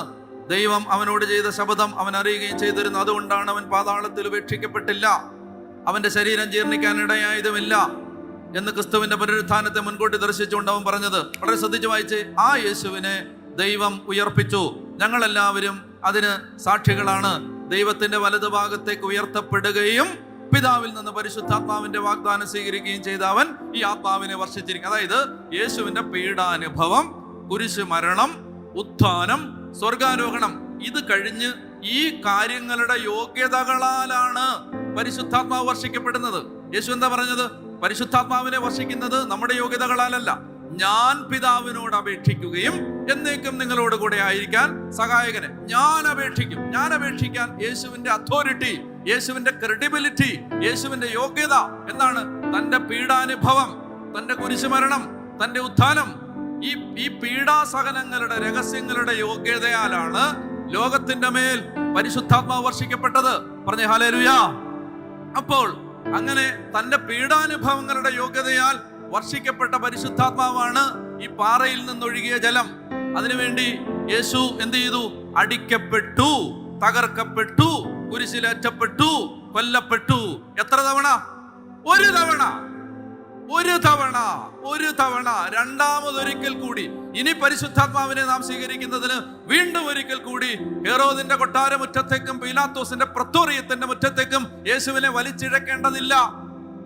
ദൈവം അവനോട് ചെയ്ത ശപഥം അവൻ അറിയുകയും ചെയ്തിരുന്നു. അതുകൊണ്ടാണ് അവൻ പാതാളത്തിൽ ഉപേക്ഷിക്കപ്പെട്ടില്ല. അവന്റെ ശരീരം ജീർണിക്കാൻ ഇടയായതുമില്ല എന്ന് ക്രിസ്തുവിന്റെ പുനരുത്ഥാനത്തെ മുൻകൂട്ടി ദർശിച്ചുകൊണ്ട് അവൻ പറഞ്ഞത്. വളരെ ശ്രദ്ധിച്ചു വായിച്ച്. ആ യേശുവിനെ ദൈവം ഉയർപ്പിച്ചു. ഞങ്ങളെല്ലാവരും അതിന് സാക്ഷികളാണ്. ദൈവത്തിന്റെ വലതുഭാഗത്തേക്ക് ഉയർത്തപ്പെടുകയും പിതാവിൽ നിന്ന് പരിശുദ്ധാത്മാവിന്റെ വാഗ്ദാനം സ്വീകരിക്കുകയും ചെയ്ത അവൻ ഈ ആത്മാവിനെ വർഷിച്ചിരിക്കും. അതായത് യേശുവിന്റെ പീഡാനുഭവം, കുരിശ് മരണം, ഉത്ഥാനം, സ്വർഗാരോഹണം, ഇത് കഴിഞ്ഞ് ഈ കാര്യങ്ങളുടെ യോഗ്യതകളാലാണ് പരിശുദ്ധാത്മാവ് വർഷിക്കപ്പെടുന്നത്. യേശു എന്താ പറഞ്ഞത്? പരിശുദ്ധാത്മാവിനെ വർഷിക്കുന്നത് നമ്മുടെ യോഗ്യതകളാലല്ല, ഞാൻ പിതാവിനോട് അപേക്ഷിക്കുകയും എന്നേക്കും നിങ്ങളോട് കൂടെ ആയിരിക്കാൻ സഹായകനെ ഞാൻ അപേക്ഷിക്കാൻ യേശുവിന്റെ അതോറിറ്റി, യേശുവിന്റെ ക്രെഡിബിലിറ്റി, യേശുവിന്റെ യോഗ്യത എന്താണ്? തന്റെ പീഡാനുഭവം, തന്റെ കുരിശുമരണം, തന്റെ ഉത്ഥാനം ഈ പീഡാസഹനങ്ങളുടെ രഹസ്യങ്ങളുടെ യോഗ്യതയാലാണ് ലോകത്തിന്റെ മേൽ പരിശുദ്ധാത്മാവ് വർഷിക്കപ്പെട്ടത്. പറഞ്ഞേ ഹല്ലേലൂയാ. അപ്പോൾ അങ്ങനെ തന്റെ പീഡാനുഭവങ്ങളുടെ യോഗ്യതയാൽ വർഷിക്കപ്പെട്ട പരിശുദ്ധാത്മാവാണ് ഈ പാറയിൽ നിന്നൊഴുകിയ ജലം. അതിനുവേണ്ടി യേശു എന്ത് ചെയ്തു? അടിക്കപ്പെട്ടു, തകർക്കപ്പെട്ടു, കുരിശിലേറ്റപ്പെട്ടു, കൊല്ലപ്പെട്ടു. എത്ര തവണ? ഒരു തവണ, രണ്ടാമതൊരിക്കൽ കൂടി. ഇനി പരിശുദ്ധാത്മാവിനെ നാം സ്വീകരിക്കുന്നതിന് വീണ്ടും ഒരിക്കൽ കൂടി ഹെറോദിന്റെ കൊട്ടാര മുറ്റത്തേക്കും പീലാത്തോസിന്റെ പ്രത്തോറിയത്തിന്റെ മുറ്റത്തേക്കും യേശുവിനെ വലിച്ചിഴക്കേണ്ടതില്ല.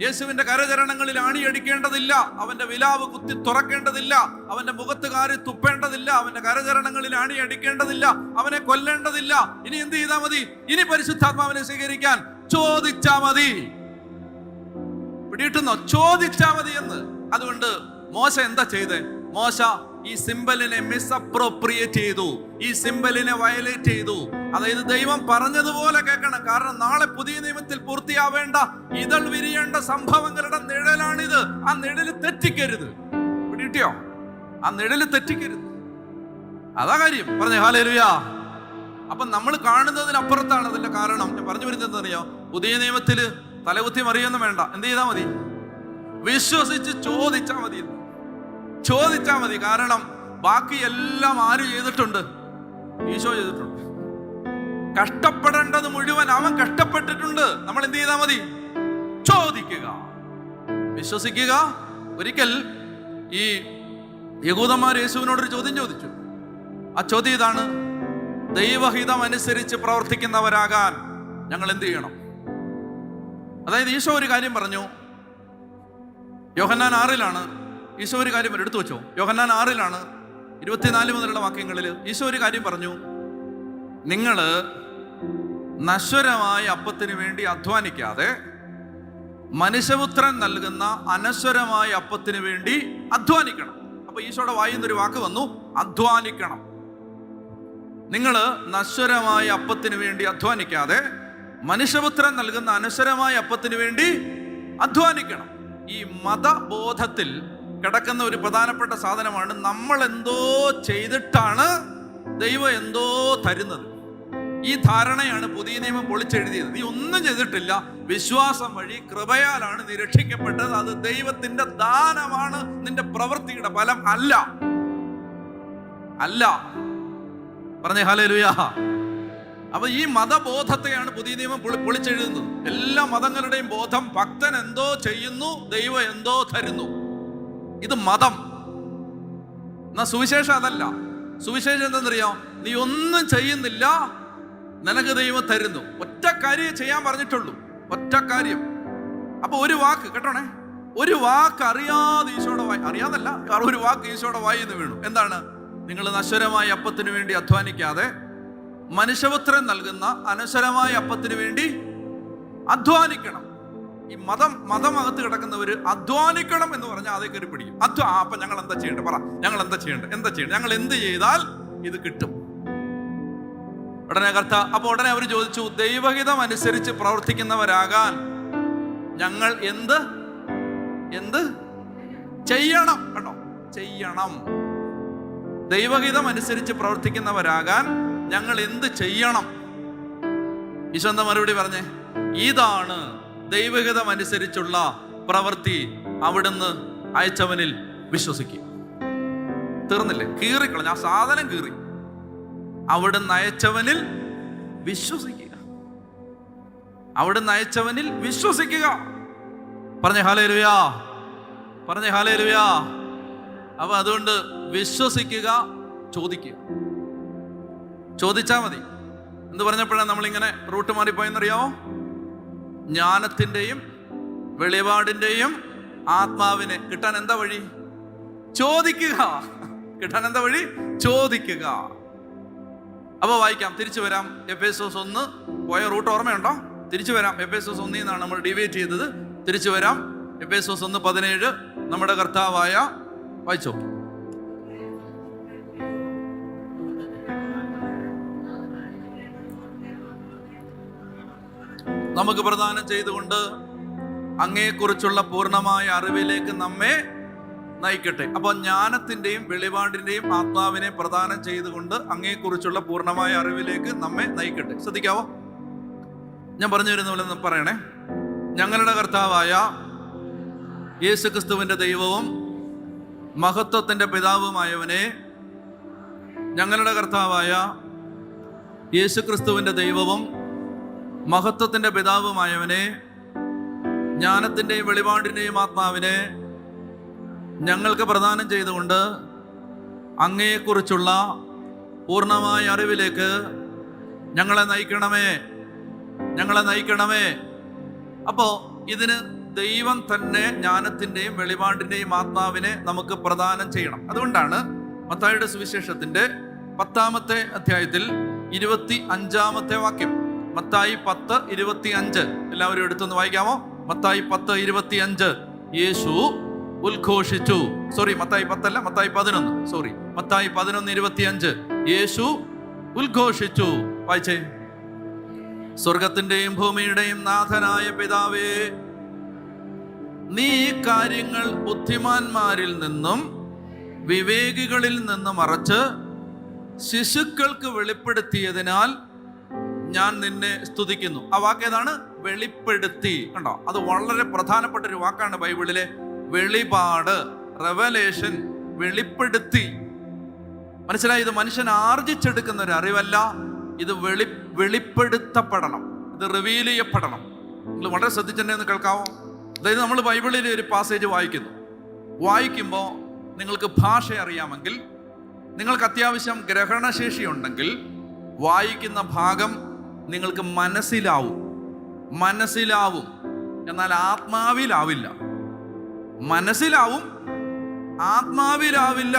യേശുവിന്റെ കരചരണങ്ങളിൽ ആണിയടിക്കേണ്ടതില്ല. അവന്റെ വിലാവ് കുത്തി തുറക്കേണ്ടതില്ല. അവന്റെ മുഖത്ത് കാരി തുപ്പേണ്ടതില്ല. അവന്റെ കരചരണങ്ങളിൽ ആണിയടിക്കേണ്ടതില്ല. അവനെ കൊല്ലേണ്ടതില്ല. ഇനി എന്ത് ചെയ്താൽ മതി? ഇനി പരിശുദ്ധാത്മാവിനെ സ്വീകരിക്കാൻ ചോദിച്ചാ മതി. പിടിയിട്ടുന്നോ? ചോദിച്ചാ മതി എന്ന്. അതുകൊണ്ട് മോശ എന്താ ചെയ്തേ? മോശ ഈ സിംബലിനെ മിസ്അപ്രോപ്രിയേറ്റ് ചെയ്തു, ഈ സിംബലിനെ വയലേറ്റ് ചെയ്തു. അതായത് ദൈവം പറഞ്ഞതുപോലെ കേൾക്കണം. കാരണം നാളെ പുതിയ നിയമത്തിൽ പൂർത്തിയാവേണ്ട ഇതൾ വിരിയേണ്ട സംഭവങ്ങളുടെ നിഴലാണിത്. ആ നിഴല് തെറ്റിക്കരുത്. പിടികിട്ടിയോ? ആ നിഴല് തെറ്റിക്കരുത്. അതാ കാര്യം. പറഞ്ഞേ ഹല്ലേലൂയാ. അപ്പൊ നമ്മൾ കാണുന്നതിനപ്പുറത്താണ് അതിന്റെ കാരണം. ഞാൻ പറഞ്ഞു വരുന്നത് അറിയോ? പുതിയ നിയമത്തില് തലകുത്തി മറിയൊന്നും വേണ്ട. എന്ത് ചെയ്താൽ മതി? വിശ്വസിച്ച് ചോദിച്ചാൽ മതി. ചോദിച്ചാൽ മതി. കാരണം ബാക്കി എല്ലാം ആര് ചെയ്തിട്ടുണ്ട്? ഈശോ ചെയ്തിട്ടുണ്ട്. കഷ്ടപ്പെടേണ്ടത് മുഴുവൻ അവൻ കഷ്ടപ്പെട്ടിട്ടുണ്ട്. നമ്മൾ എന്ത് ചെയ്താൽ മതി? ചോദിക്കുക, വിശ്വസിക്കുക. ഒരിക്കൽ ഈ യഹൂദന്മാർ യേശുവിനോടൊരു ചോദ്യം ചോദിച്ചു. ആ ചോദ്യം ഇതാണ്: ദൈവഹിതം അനുസരിച്ച് പ്രവർത്തിക്കുന്നവരാകാൻ ഞങ്ങൾ എന്ത് ചെയ്യണം? അതായത് ഈശോ ഒരു കാര്യം പറഞ്ഞു. യോഹന്നാൻ 6 ഈശോ ഒരു കാര്യം എടുത്തു വെച്ചോ. യോഹന്നാൻ 6 24 മുതലുള്ള വാക്യങ്ങളിൽ ഈശോ ഒരു കാര്യം പറഞ്ഞു: നിങ്ങള് നശ്വരമായ അപ്പത്തിന് വേണ്ടി അധ്വാനിക്കാതെ മനുഷ്യപുത്രൻ നൽകുന്ന അനശ്വരമായ അപ്പത്തിന് വേണ്ടി അധ്വാനിക്കണം. അപ്പൊ ഈശോയുടെ വായിന്നൊരു വാക്ക് വന്നു: അധ്വാനിക്കണം. നിങ്ങള് നശ്വരമായ അപ്പത്തിന് വേണ്ടി അധ്വാനിക്കാതെ മനുഷ്യപുത്രൻ നൽകുന്ന അനശ്വരമായ അപ്പത്തിന് വേണ്ടി അധ്വാനിക്കണം. ഈ മതബോധത്തിൽ കിടക്കുന്ന ഒരു പ്രധാനപ്പെട്ട സാധനമാണ് നമ്മൾ എന്തോ ചെയ്തിട്ടാണ് ദൈവം എന്തോ തരുന്നത്. ഈ ധാരണയാണ് പുതിയ നിയമം പൊളിച്ചെഴുതിയത്. നീ ഒന്നും ചെയ്തിട്ടില്ല, വിശ്വാസം വഴി കൃപയാലാണ് നീ രക്ഷിക്കപ്പെട്ടത്. അത് ദൈവത്തിന്റെ ദാനമാണ്, നിന്റെ പ്രവൃത്തിയുടെ ഫലം അല്ല. പറഞ്ഞേ ഹല്ലേലൂയാ. അപ്പൊ ഈ മതബോധത്തെയാണ് പുതിയ നിയമം പൊളിച്ചെഴുതുന്നത്. എല്ലാ മതങ്ങളുടെയും ബോധം ഭക്തൻ എന്തോ ചെയ്യുന്നു, ദൈവം എന്തോ തരുന്നു. ഇത് മതം. എന്നാ സുവിശേഷം അതല്ല. സുവിശേഷം എന്തെന്നറിയോ? നീ ഒന്നും ചെയ്യുന്നില്ല, നിനക്ക് ദൈവം തരുന്നു. ഒറ്റ കാര്യം ചെയ്യാൻ പറഞ്ഞിട്ടുള്ളൂ, ഒറ്റ കാര്യം. അപ്പൊ ഒരു വാക്ക് കേട്ടോണേ, ഒരു വാക്ക് അറിയാതെ ഈശോയുടെ വായി, അറിയാതല്ല, ഒരു വാക്ക് ഈശോയുടെ വായിൽ നിന്ന് വീണു. എന്താണ്? നിങ്ങൾ നശ്വരമായ അപ്പത്തിന് വേണ്ടി അധ്വാനിക്കാതെ മനുഷ്യപുത്രൻ നൽകുന്ന അനശ്വരമായ അപ്പത്തിന് വേണ്ടി അധ്വാനിക്കണം. ഈ മതമകത്ത് കിടക്കുന്നവര് അധ്വാനിക്കണം എന്ന് പറഞ്ഞാൽ അതേ കയറി പിടിക്കും. അപ്പൊ ഞങ്ങൾ എന്താ ചെയ്യേണ്ടത്? പറ, ഞങ്ങൾ എന്താ ചെയ്യേണ്ടത്? ഞങ്ങൾ എന്ത് ചെയ്താൽ ഇത് കിട്ടും? ഉടനെ അവർ ചോദിച്ചു, ദൈവഹിതം അനുസരിച്ച് പ്രവർത്തിക്കുന്നവരാകാൻ ഞങ്ങൾ എന്ത് ചെയ്യണം? കേട്ടോ, ചെയ്യണം. ദൈവഹിതം അനുസരിച്ച് പ്രവർത്തിക്കുന്നവരാകാൻ ഞങ്ങൾ എന്ത് ചെയ്യണം? ഈശോ എന്താ മറുപടി പറഞ്ഞേ? ഇതാണ് ദൈവഹിതം അനുസരിച്ചുള്ള പ്രവൃത്തി: അവിടുന്ന് അയച്ചവനിൽ വിശ്വസിക്കുക. തീർന്നില്ലേ? കീറിക്കളഞ്ഞ ആ സാധനം കീറി. അവിടുന്ന് അയച്ചവനിൽ വിശ്വസിക്കുക. അവിടുന്ന് അയച്ചവനിൽ വിശ്വസിക്കുക. പറഞ്ഞേ ഹല്ലേലൂയാ. അപ്പൊ അതുകൊണ്ട് വിശ്വസിക്കുക, ചോദിക്കുക. ചോദിച്ചാ മതി. എന്ത് പറഞ്ഞപ്പോഴാണ് നമ്മളിങ്ങനെ റൂട്ട് മാറിപ്പോയെന്നറിയാമോ? ജ്ഞാനത്തിൻ്റെയും വെളിപാടിൻ്റെയും ആത്മാവിനെ കിട്ടാൻ എന്താ വഴി? ചോദിക്കുക. കിട്ടാൻ എന്താ വഴി? ചോദിക്കുക. അപ്പൊ വായിക്കാം, തിരിച്ചു വരാം. എഫേസോസ് 1 പോയ റൂട്ട് ഓർമ്മയുണ്ടോ? തിരിച്ചു വരാം. എഫേസോസ് 1 നിന്നാണ് നമ്മൾ ഡിവൈറ്റ് ചെയ്തത്. തിരിച്ചു വരാം. എഫേസോസ് 1:17 നമ്മുടെ കർത്താവായ, വായിച്ചോ. നമുക്ക് പ്രദാനം ചെയ്തുകൊണ്ട് അങ്ങയെക്കുറിച്ചുള്ള പൂർണ്ണമായ അറിവിലേക്ക് നമ്മെ നയിക്കട്ടെ. അപ്പോൾ ജ്ഞാനത്തിന്റെയും വെളിപാടിന്റെയും ആത്മാവിനെ പ്രദാനം ചെയ്തുകൊണ്ട് അങ്ങയെക്കുറിച്ചുള്ള പൂർണ്ണമായ അറിവിലേക്ക് നമ്മെ നയിക്കട്ടെ. ശ്രദ്ധിക്കാവോ? ഞാൻ പറഞ്ഞു വരുന്ന പോലെ പറയണേ. ഞങ്ങളുടെ കർത്താവായ യേശുക്രിസ്തുവിന്റെ ദൈവവും മഹത്വത്തിന്റെ പിതാവുമായവനെ, ഞങ്ങളുടെ കർത്താവായ യേശുക്രിസ്തുവിന്റെ ദൈവവും മഹത്വത്തിന്റെ പിതാവുമായവനെ, ജ്ഞാനത്തിന്റെയും വെളിപാടിന്റെയും ആത്മാവിനെ ഞങ്ങൾക്ക് പ്രദാനം ചെയ്തുകൊണ്ട് അങ്ങയെക്കുറിച്ചുള്ള പൂർണ്ണമായ അറിവിലേക്ക് ഞങ്ങളെ നയിക്കണമേ, ഞങ്ങളെ നയിക്കണമേ. അപ്പോൾ ഇതിന് ദൈവം തന്നെ ജ്ഞാനത്തിന്റെയും വെളിപാടിന്റെയും ആത്മാവിനെ നമുക്ക് പ്രദാനം ചെയ്യണം. അതുകൊണ്ടാണ് മത്തായിയുടെ സുവിശേഷത്തിന്റെ 10-ാമത്തെ അധ്യായത്തിൽ 25-ാമത്തെ വാക്യം, മത്തായി 10:25, എല്ലാവരും എടുത്തൊന്ന് വായിക്കാമോ? മത്തായി 10:25. യേശു ഉദ്ഘോഷിച്ചു. മത്തായി 10 അല്ല, മത്തായി 11. മത്തായി 11:25. യേശു ഉദ്ഘോഷിച്ചു. വായിച്ചേ. സ്വർഗത്തിന്റെയും ഭൂമിയുടെയും നാഥനായ പിതാവേ, നീ ഈ കാര്യങ്ങൾ ബുദ്ധിമാന്മാരിൽ നിന്നും വിവേകികളിൽ നിന്നും മറച്ച് ശിശുക്കൾക്ക് വെളിപ്പെടുത്തിയതിനാൽ ഞാൻ നിന്നെ സ്തുതിക്കുന്നു. ആ വാക്ക് ഏതാണ്? വെളിപ്പെടുത്തി. കണ്ടോ? അത് വളരെ പ്രധാനപ്പെട്ട ഒരു വാക്കാണ് ബൈബിളിലെ. വെളിപാട്, റെവലേഷൻ, വെളിപ്പെടുത്തി. മനസ്സിലായി? ഇത് മനുഷ്യൻ ആർജിച്ചെടുക്കുന്ന ഒരു അറിവല്ല. ഇത് വെളിപ്പെടുത്തപ്പെടണം, ഇത് റിവീൽ ചെയ്യപ്പെടണം. നിങ്ങൾ വളരെ ശ്രദ്ധിച്ചിട്ടുണ്ടെന്ന് കേൾക്കാവോ? അതായത് നമ്മൾ ബൈബിളിലെ ഒരു പാസേജ് വായിക്കുമ്പോൾ നിങ്ങൾക്ക് ഭാഷ അറിയാമെങ്കിൽ, നിങ്ങൾക്ക് അത്യാവശ്യം ഗ്രഹണശേഷി ഉണ്ടെങ്കിൽ, വായിക്കുന്ന ഭാഗം നിങ്ങൾക്ക് മനസ്സിലാവും. എന്നാൽ ആത്മാവിലാവില്ല. മനസ്സിലാവും, ആത്മാവിലാവില്ല.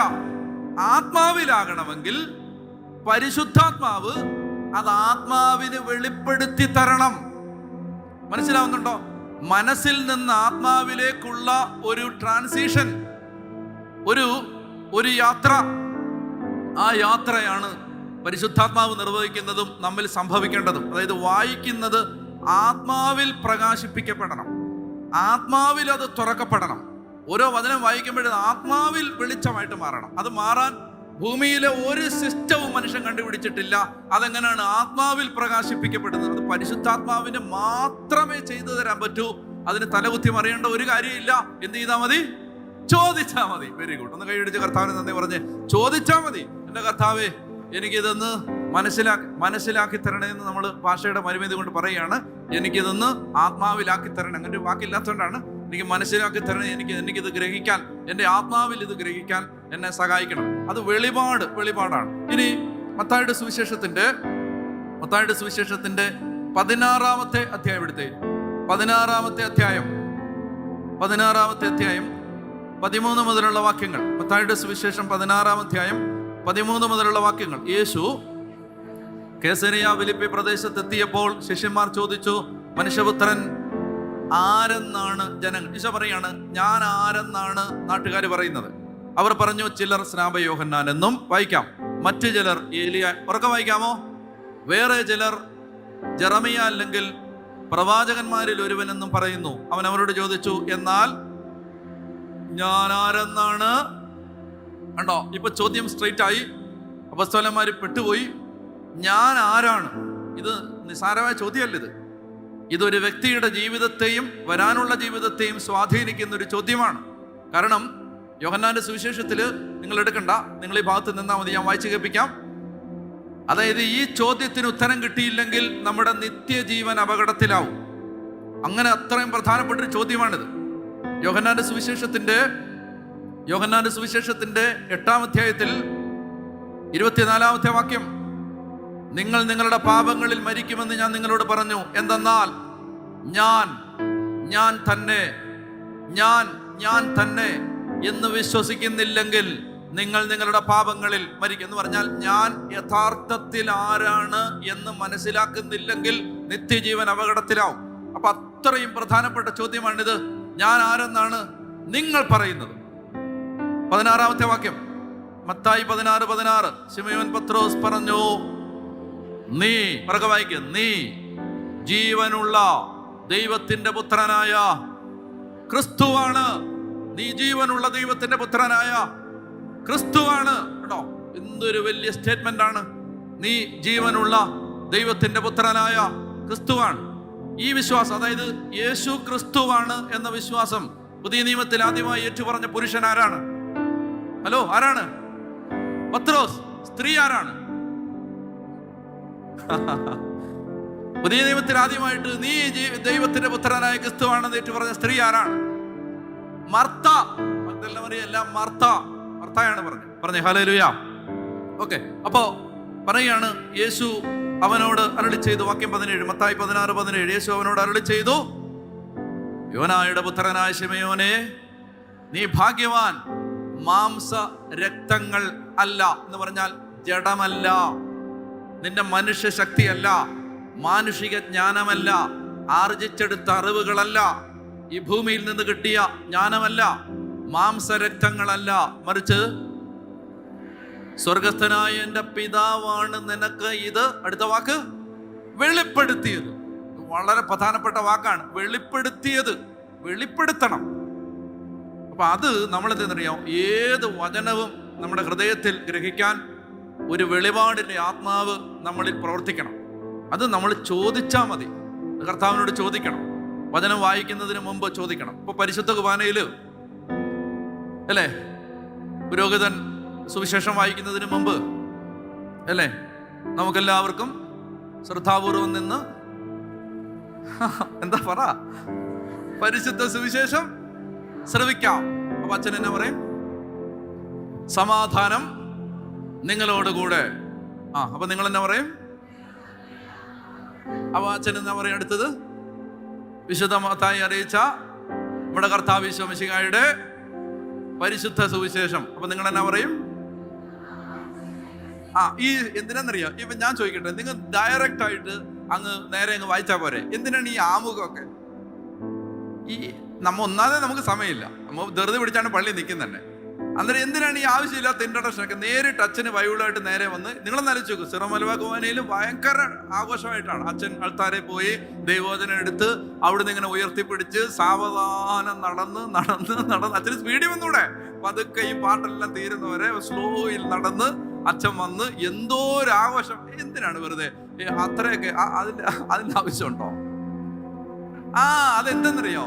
ആത്മാവിലാകണമെങ്കിൽ പരിശുദ്ധാത്മാവ് അത് ആത്മാവിന് വെളിപ്പെടുത്തി തരണം. മനസ്സിലാവുന്നുണ്ടോ? മനസ്സിൽ നിന്ന് ആത്മാവിലേക്കുള്ള ഒരു ട്രാൻസിഷൻ, ഒരു യാത്ര. ആ യാത്രയാണ് പരിശുദ്ധാത്മാവ് നിർവഹിക്കുന്നതും നമ്മിൽ സംഭവിക്കേണ്ടതും. അതായത് വായിക്കുന്നത് ആത്മാവിൽ പ്രകാശിപ്പിക്കപ്പെടണം, ആത്മാവിൽ അത് തുറക്കപ്പെടണം. ഓരോ വചനം വായിക്കുമ്പോഴും ആത്മാവിൽ വെളിച്ചമായിട്ട് മാറണം. അത് മാറാൻ ഭൂമിയിലെ ഒരു സിസ്റ്റവും മനുഷ്യൻ കണ്ടുപിടിച്ചിട്ടില്ല. അതെങ്ങനെയാണ് ആത്മാവിൽ പ്രകാശിപ്പിക്കപ്പെടുന്നത്? അത് പരിശുദ്ധാത്മാവിന് മാത്രമേ ചെയ്തു തരാൻ പറ്റൂ. അതിന് തലകുത്തി മറിയേണ്ട ഒരു കാര്യമില്ല. എന്ത് ചെയ്താൽ മതി? ചോദിച്ചാൽ മതി. Very good. ഒന്ന് കൈയടിച്ച് കർത്താവിന് നന്ദി പറഞ്ഞ് ചോദിച്ചാൽ മതി. എൻ്റെ കർത്താവേ, എനിക്കിതൊന്ന് മനസ്സിലാക്കി തരണേ എന്ന് നമ്മൾ ഭാഷയുടെ പരിമിതി കൊണ്ട് പറയുകയാണ്. എനിക്കിതൊന്ന് ആത്മാവിലാക്കി തരണം. അങ്ങനെ ഒരു വാക്കില്ലാത്തതുകൊണ്ടാണ്. എനിക്ക് മനസ്സിലാക്കി തരണേ, എനിക്കിത് ഗ്രഹിക്കാൻ, എൻ്റെ ആത്മാവിൽ ഇത് ഗ്രഹിക്കാൻ എന്നെ സഹായിക്കണം. അത് വെളിപാടാണ്. ഇനി മത്തായിയുടെ സുവിശേഷത്തിന്റെ 16-ാമത്തെ അധ്യായം എടുത്തേ. 16-ാമത്തെ അധ്യായം 13 മുതലുള്ള വാക്യങ്ങൾ. മത്തായിയുടെ സുവിശേഷം 16-ാം അധ്യായം 13 മുതലുള്ള വാക്യങ്ങൾ. യേശു കേസരിയ ഫിലിപ്പി പ്രദേശത്തെത്തിയപ്പോൾ ശിഷ്യന്മാർ ചോദിച്ചു, മനുഷ്യപുത്രൻ ആരെന്നാണ് ജനങ്ങൾ? ഈശോ പറയാണ്, ഞാൻ ആരെന്നാണ് നാട്ടുകാർ പറയുന്നത്? അവർ പറഞ്ഞു, ചിലർ സ്നാപക യോഹന്നാൻ എന്നും. വായിക്കാം. മറ്റു ചിലർ ഏലിയ. ഉറക്കെ വായിക്കാമോ? വേറെ ചിലർ ജെറമിയ അല്ലെങ്കിൽ പ്രവാചകന്മാരിൽ ഒരുവനെന്നും പറയുന്നു. അവൻ അവരോട് ചോദിച്ചു, എന്നാൽ ഞാൻ ആരെന്നാണ്? കണ്ടോ? ഇപ്പൊ ചോദ്യം സ്ട്രെയിറ്റ് ആയി. അപ്പോസ്തലന്മാര് പെട്ടുപോയി. ഞാൻ ആരാണ്? ഇത് നിസ്സാരമായ ചോദ്യമല്ല. ഇതൊരു വ്യക്തിയുടെ ജീവിതത്തെയും വരാനുള്ള ജീവിതത്തെയും സ്വാധീനിക്കുന്ന ഒരു ചോദ്യമാണ്. കാരണം യോഹന്നാന്റെ സുവിശേഷത്തിൽ നിങ്ങൾ എടുക്കണ്ട, നിങ്ങൾ ഈ ഭാഗത്ത് നിന്നാൽ മതി, ഞാൻ വായിച്ചു കേൾപ്പിക്കാം. അതായത് ഈ ചോദ്യത്തിന് ഉത്തരം കിട്ടിയില്ലെങ്കിൽ നമ്മുടെ നിത്യജീവൻ അപകടത്തിലാവും. അങ്ങനെ അത്രയും പ്രധാനപ്പെട്ടൊരു ചോദ്യമാണിത്. യോഹന്നാന്റെ സുവിശേഷത്തിന്റെ 8-ാം അധ്യായത്തിൽ 24-ാമത്തെ വാക്യം, നിങ്ങൾ നിങ്ങളുടെ പാപങ്ങളിൽ മരിക്കുമെന്ന് ഞാൻ നിങ്ങളോട് പറഞ്ഞു. എന്തെന്നാൽ ഞാൻ തന്നെ എന്ന് വിശ്വസിക്കുന്നില്ലെങ്കിൽ നിങ്ങൾ നിങ്ങളുടെ പാപങ്ങളിൽ മരിക്കും. എന്ന് പറഞ്ഞാൽ ഞാൻ യഥാർത്ഥത്തിൽ ആരാണ് എന്ന് മനസ്സിലാക്കുന്നില്ലെങ്കിൽ നിത്യജീവൻ അപകടത്തിലാവും. അപ്പൊ അത്രയും പ്രധാനപ്പെട്ട ചോദ്യമാണിത്. ഞാൻ ആരെന്നാണ് നിങ്ങൾ പറയുന്നത്? 16-ാമത്തെ വാക്യം, മത്തായി 16:16. ശിമയോൻ പത്രോസ് പറഞ്ഞു, നീ ജീവനുള്ള ദൈവത്തിന്റെ പുത്രനായ ക്രിസ്തുവാണ് നീ ജീവനുള്ള ദൈവത്തിന്റെ പുത്രനായ ക്രിസ്തുവാണ്. കേട്ടോ, എന്തൊരു വലിയ സ്റ്റേറ്റ്മെന്റ് ആണ്. നീ ജീവനുള്ള ദൈവത്തിന്റെ പുത്രനായ ക്രിസ്തുവാണ്. ഈ വിശ്വാസം, അതായത് യേശു ക്രിസ്തുവാണ് എന്ന വിശ്വാസം പുതിയ നിയമത്തിൽ ആദ്യമായി ഏറ്റുപറഞ്ഞ പുരുഷൻ ആരാണ്? ഹലോ, ആരാണ്? പത്രോസ്. സ്ത്രീ ആരാണ്? പുതിയ നിയമത്തിൽ ആദ്യമായിട്ട് നീ ദൈവത്തിന്റെ പുത്രനായ ക്രിസ്തുവാണെന്ന് ഏറ്റുപറഞ്ഞ സ്ത്രീ ആരാണ്? മർത്ത. എല്ലാം മർത്തയാണ് പറഞ്ഞേ ഹല്ലേലൂയ. ഓക്കെ, അപ്പോ പറയാണ് യേശു അവനോട് അരുളി ചെയ്തു. വാക്യം 17, മത്തായി 16:17. യേശു അവനോട് അരുളി ചെയ്തു, യോനായുടെ പുത്രനായ ശിമയോനെ, നീ ഭാഗ്യവാൻ. മാംസ രക്തങ്ങൾ അല്ല എന്ന് പറഞ്ഞാൽ ജഡമല്ല, നിന്റെ മനുഷ്യ ശക്തിയല്ല, മാനുഷിക ജ്ഞാനമല്ല, ആർജിച്ചെടുത്ത അറിവുകളല്ല, ഈ ഭൂമിയിൽ നിന്ന് കിട്ടിയ ജ്ഞാനമല്ല, മാംസരക്തങ്ങളല്ല, മറിച്ച് സ്വർഗസ്ഥനായ എൻ്റെ പിതാവാണ് നിനക്ക് ഇത്, അടുത്ത വാക്ക്, വെളിപ്പെടുത്തിയത്. വളരെ പ്രധാനപ്പെട്ട വാക്കാണ്, വെളിപ്പെടുത്തിയത്. വെളിപ്പെടുത്തണം. അപ്പൊ അത് നമ്മൾ എന്തെന്നറിയാം, ഏത് വചനവും നമ്മുടെ ഹൃദയത്തിൽ ഗ്രഹിക്കാൻ ഒരു വെളിപാടിന്റെ ആത്മാവ് നമ്മളിൽ പ്രവർത്തിക്കണം. അത് നമ്മൾ ചോദിച്ചാൽ മതി. കർത്താവിനോട് ചോദിക്കണം. വചനം വായിക്കുന്നതിന് മുമ്പ് ചോദിക്കണം. ഇപ്പൊ പരിശുദ്ധ കുർബാനയില് അല്ലേ, പുരോഹിതൻ സുവിശേഷം വായിക്കുന്നതിന് മുമ്പ് അല്ലേ, നമുക്കെല്ലാവർക്കും ശ്രദ്ധാപൂർവം നിന്ന് എന്താ പറ, പരിശുദ്ധ സുവിശേഷം ശ്രവിക്കാം. അപ്പൊ അച്ഛൻ എന്നാ പറയും? സമാധാനം നിങ്ങളോടുകൂടെ. അപ്പൊ നിങ്ങൾ എന്നാ പറയും? അപ്പൊ അച്ഛൻ എന്നാ പറയും? അടുത്തത് വിശുദ്ധ മത്തായി അറിയിച്ച നമ്മുടെ കർത്താവ് ഈശോ മിശിഹായുടെ പരിശുദ്ധ സുവിശേഷം. അപ്പൊ നിങ്ങൾ എന്നാ പറയും? ഈ എന്തിനാന്നറിയാം, ഇപ്പൊ ഞാൻ ചോദിക്കട്ടെ, നിങ്ങൾ ഡയറക്റ്റ് ആയിട്ട് നേരെ അങ്ങ് വായിച്ചാ പോരെ? എന്തിനാണ് ഈ ആമുഖമൊക്കെ? ഈ ഒന്നാതെ നമുക്ക് സമയമില്ല, നമ്മ ധൃതി പിടിച്ചാണ് പള്ളി നിൽക്കുന്നതന്നെ. അന്നേരം എന്തിനാണ് ഈ ആവശ്യമില്ലാത്ത ഇൻട്രൊഡക്ഷൻ ഒക്കെ? നേരിട്ട് അച്ഛന് ബൈബിളായിട്ട് നേരെ വന്ന് നിങ്ങളെന്ന് ആലോചിച്ച് നോക്കും. സിറോ മലബാർ കുർബാനയിൽ ഭയങ്കര ആഘോഷമായിട്ടാണ് അച്ഛൻ അൾത്താരെ പോയി ദൈവവചനം എടുത്ത് അവിടുന്ന് ഇങ്ങനെ ഉയർത്തിപ്പിടിച്ച് സാവധാനം നടന്ന് അച്ഛന് സ്പീഡിൽ വന്നൂടെ, പതുക്കെ ഈ പാട്ടെല്ലാം തീരുന്നവരെ സ്ലോയിൽ നടന്ന് അച്ഛൻ വന്ന് എന്തോ ഒരു ആഘോഷം. എന്തിനാണ് വെറുതെ അത്രയൊക്കെ? അതിന്റെ ആവശ്യമുണ്ടോ? അതെന്തെന്നറിയോ,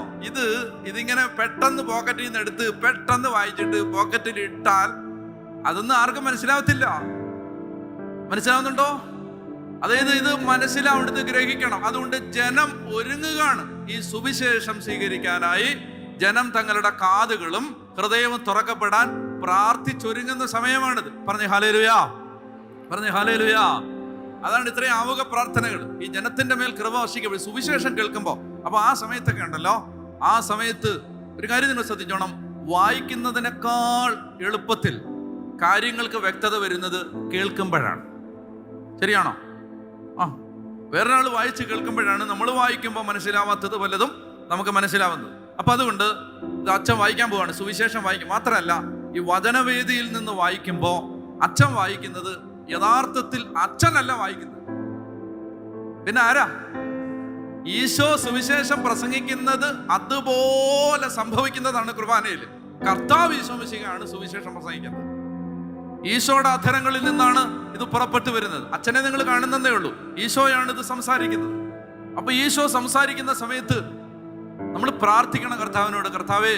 ഇതിങ്ങനെ പെട്ടെന്ന് പോക്കറ്റിൽ നിന്ന് എടുത്ത് പെട്ടെന്ന് വായിച്ചിട്ട് പോക്കറ്റിൽ ഇട്ടാൽ അതൊന്നും ആർക്കും മനസ്സിലാവത്തില്ല. മനസ്സിലാവുന്നുണ്ടോ? അതായത് ഇത് മനസ്സിലാവേണ്ടത് ഗ്രഹിക്കണം. അതുകൊണ്ട് ജനം ഒരുങ്ങുകയാണ് ഈ സുവിശേഷം സ്വീകരിക്കാനായി. ജനം തങ്ങളുടെ കാതുകളും ഹൃദയവും തുറക്കപ്പെടാൻ പ്രാർത്ഥിച്ചൊരുങ്ങുന്ന സമയമാണിത്. പറഞ്ഞേ ഹല്ലേലൂയാ, പറഞ്ഞേ ഹല്ലേലൂയാ. അതാണ് ഇത്രയും ആമുഖ പ്രാർത്ഥനകൾ. ഈ ജനത്തിന്റെ മേൽ കൃപ വർഷിക്കപ്പെടും സുവിശേഷം കേൾക്കുമ്പോൾ. അപ്പൊ ആ സമയത്തൊക്കെ ഉണ്ടല്ലോ, ആ സമയത്ത് ഒരു കാര്യം നിങ്ങൾ ശ്രദ്ധിച്ചോണം, വായിക്കുന്നതിനേക്കാൾ എളുപ്പത്തിൽ കാര്യങ്ങൾക്ക് വ്യക്തത വരുന്നത് കേൾക്കുമ്പോഴാണ്. ശരിയാണോ? വേറൊരാൾ വായിച്ച് കേൾക്കുമ്പോഴാണ് നമ്മൾ വായിക്കുമ്പോൾ മനസ്സിലാവാത്തത് വല്ലതും നമുക്ക് മനസ്സിലാവുന്നത്. അപ്പൊ അതുകൊണ്ട് അച്ഛൻ വായിക്കാൻ പോവാണ്, സുവിശേഷം വായിക്കും. മാത്രമല്ല, ഈ വചനവേദിയിൽ നിന്ന് വായിക്കുമ്പോൾ അച്ഛൻ വായിക്കുന്നത് യഥാർത്ഥത്തിൽ അച്ഛനല്ല വായിക്കുന്നത്. പിന്നെ ആരാ? ഈശോ സുവിശേഷം പ്രസംഗിക്കുന്നത് അതുപോലെ സംഭവിക്കുന്നതാണ് കുർബാനയിൽ. കർത്താവ് ഈശോ മിശിഹായാണ് സുവിശേഷം പ്രസംഗിക്കുന്നത്. ഈശോയുടെ അധരങ്ങളിൽ നിന്നാണ് ഇത് പുറപ്പെട്ടു വരുന്നത്. അച്ഛനെ നിങ്ങൾ കാണുന്നതേ ഉള്ളൂ, ഈശോയാണ് ഇത് സംസാരിക്കുന്നത്. അപ്പൊ ഈശോ സംസാരിക്കുന്ന സമയത്ത് നമ്മൾ പ്രാർത്ഥിക്കണം കർത്താവിനോട്, കർത്താവേ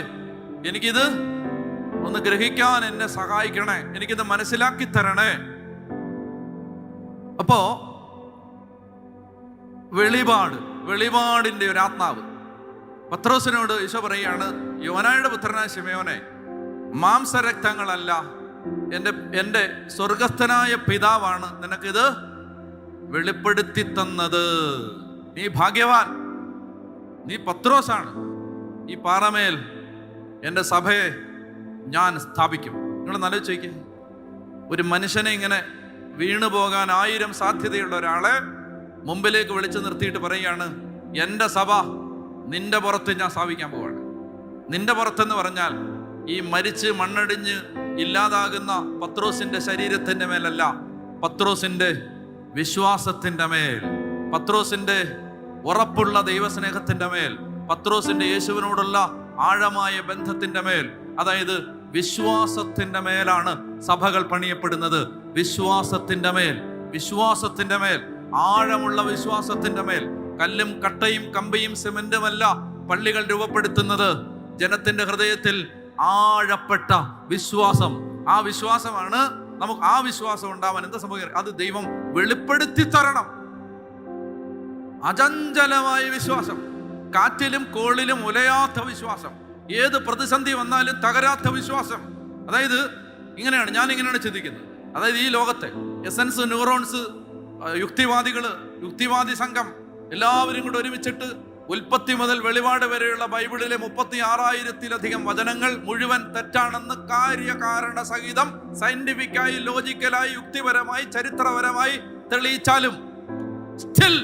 എനിക്കിത് ഒന്ന് ഗ്രഹിക്കാൻ എന്നെ സഹായിക്കണേ, എനിക്കിത് മനസ്സിലാക്കി തരണേ. അപ്പോ വെളിപാടിന്റെ ഒരു ആത്മാവ്. പത്രോസിനോട് ഈശോ പറയുകയാണ്, യോനായുടെ പുത്രനായ ശിമയോനെ, മാംസരക്തങ്ങളല്ല, എൻ്റെ സ്വർഗസ്ഥനായ പിതാവാണ് നിനക്കിത് വെളിപ്പെടുത്തി തന്നത്. നീ ഭാഗ്യവാൻ, നീ പത്രോസാണ്. ഈ പാറമേൽ എൻ്റെ സഭയെ ഞാൻ സ്ഥാപിക്കും. നിങ്ങൾ നല്ല ചോദിക്കുക, ഒരു മനുഷ്യനെ ഇങ്ങനെ വീണു പോകാൻ 1000 സാധ്യതയുള്ള ഒരാളെ മുമ്പിലേക്ക് വിളിച്ചു നിർത്തിയിട്ട് പറയുകയാണ്, എൻ്റെ സഭ നിന്റെ പുറത്ത് ഞാൻ സ്ഥാപിക്കാൻ പോവാണ്. നിന്റെ പുറത്തെന്ന് പറഞ്ഞാൽ ഈ മരിച്ച് മണ്ണടിഞ്ഞ് ഇല്ലാതാകുന്ന പത്രോസിന്റെ ശരീരത്തിന്റെ മേലല്ല, പത്രോസിന്റെ വിശ്വാസത്തിന്റെ മേൽ, പത്രോസിന്റെ ഉറപ്പുള്ള ദൈവസ്നേഹത്തിന്റെ മേൽ, പത്രോസിന്റെ യേശുവിനോടുള്ള ആഴമായ ബന്ധത്തിന്റെ മേൽ, അതായത് വിശ്വാസത്തിന്റെ മേലാണ് സഭകൾ പണിയപ്പെടുന്നത്. വിശ്വാസത്തിന്റെ മേൽ, ആഴമുള്ള വിശ്വാസത്തിന്റെ മേൽ. കല്ലും കട്ടയും കമ്പിയും സിമന്റുമല്ല പള്ളികൾ രൂപപ്പെടുത്തുന്നത്. ജനത്തിന്റെ ഹൃദയത്തിൽ ആഴപ്പെട്ട വിശ്വാസം, ആ വിശ്വാസമാണ് നമുക്ക്. ആ വിശ്വാസം ഉണ്ടാവാൻ എന്താ സംഭവിക്കുക? അത് ദൈവം വെളിപ്പെടുത്തി തരണം. അചഞ്ചലമായ വിശ്വാസം, കാറ്റിലും കോളിലും ഉലയാത്ത വിശ്വാസം, ഏത് പ്രതിസന്ധി വന്നാലും തകരാത്ത വിശ്വാസം. അതായത് ഞാനിങ്ങനെയാണ് ചിന്തിക്കുന്നത്. അതായത് ഈ ലോകത്തെ എസൻസ്, ന്യൂറോൺസ്, യുക്തിവാദി സംഘം എല്ലാവരും കൂടെ ഒരുമിച്ചിട്ട് ഉൽപ്പത്തി മുതൽ വെളിപാട് വരെയുള്ള ബൈബിളിലെ 36,000-ലധികം വചനങ്ങൾ മുഴുവൻ തെറ്റാണെന്ന് കാര്യകാരണ സഹിതം സയന്റിഫിക്കായി, ലോജിക്കലായി, യുക്തിപരമായി, ചരിത്രപരമായി തെളിയിച്ചാലും still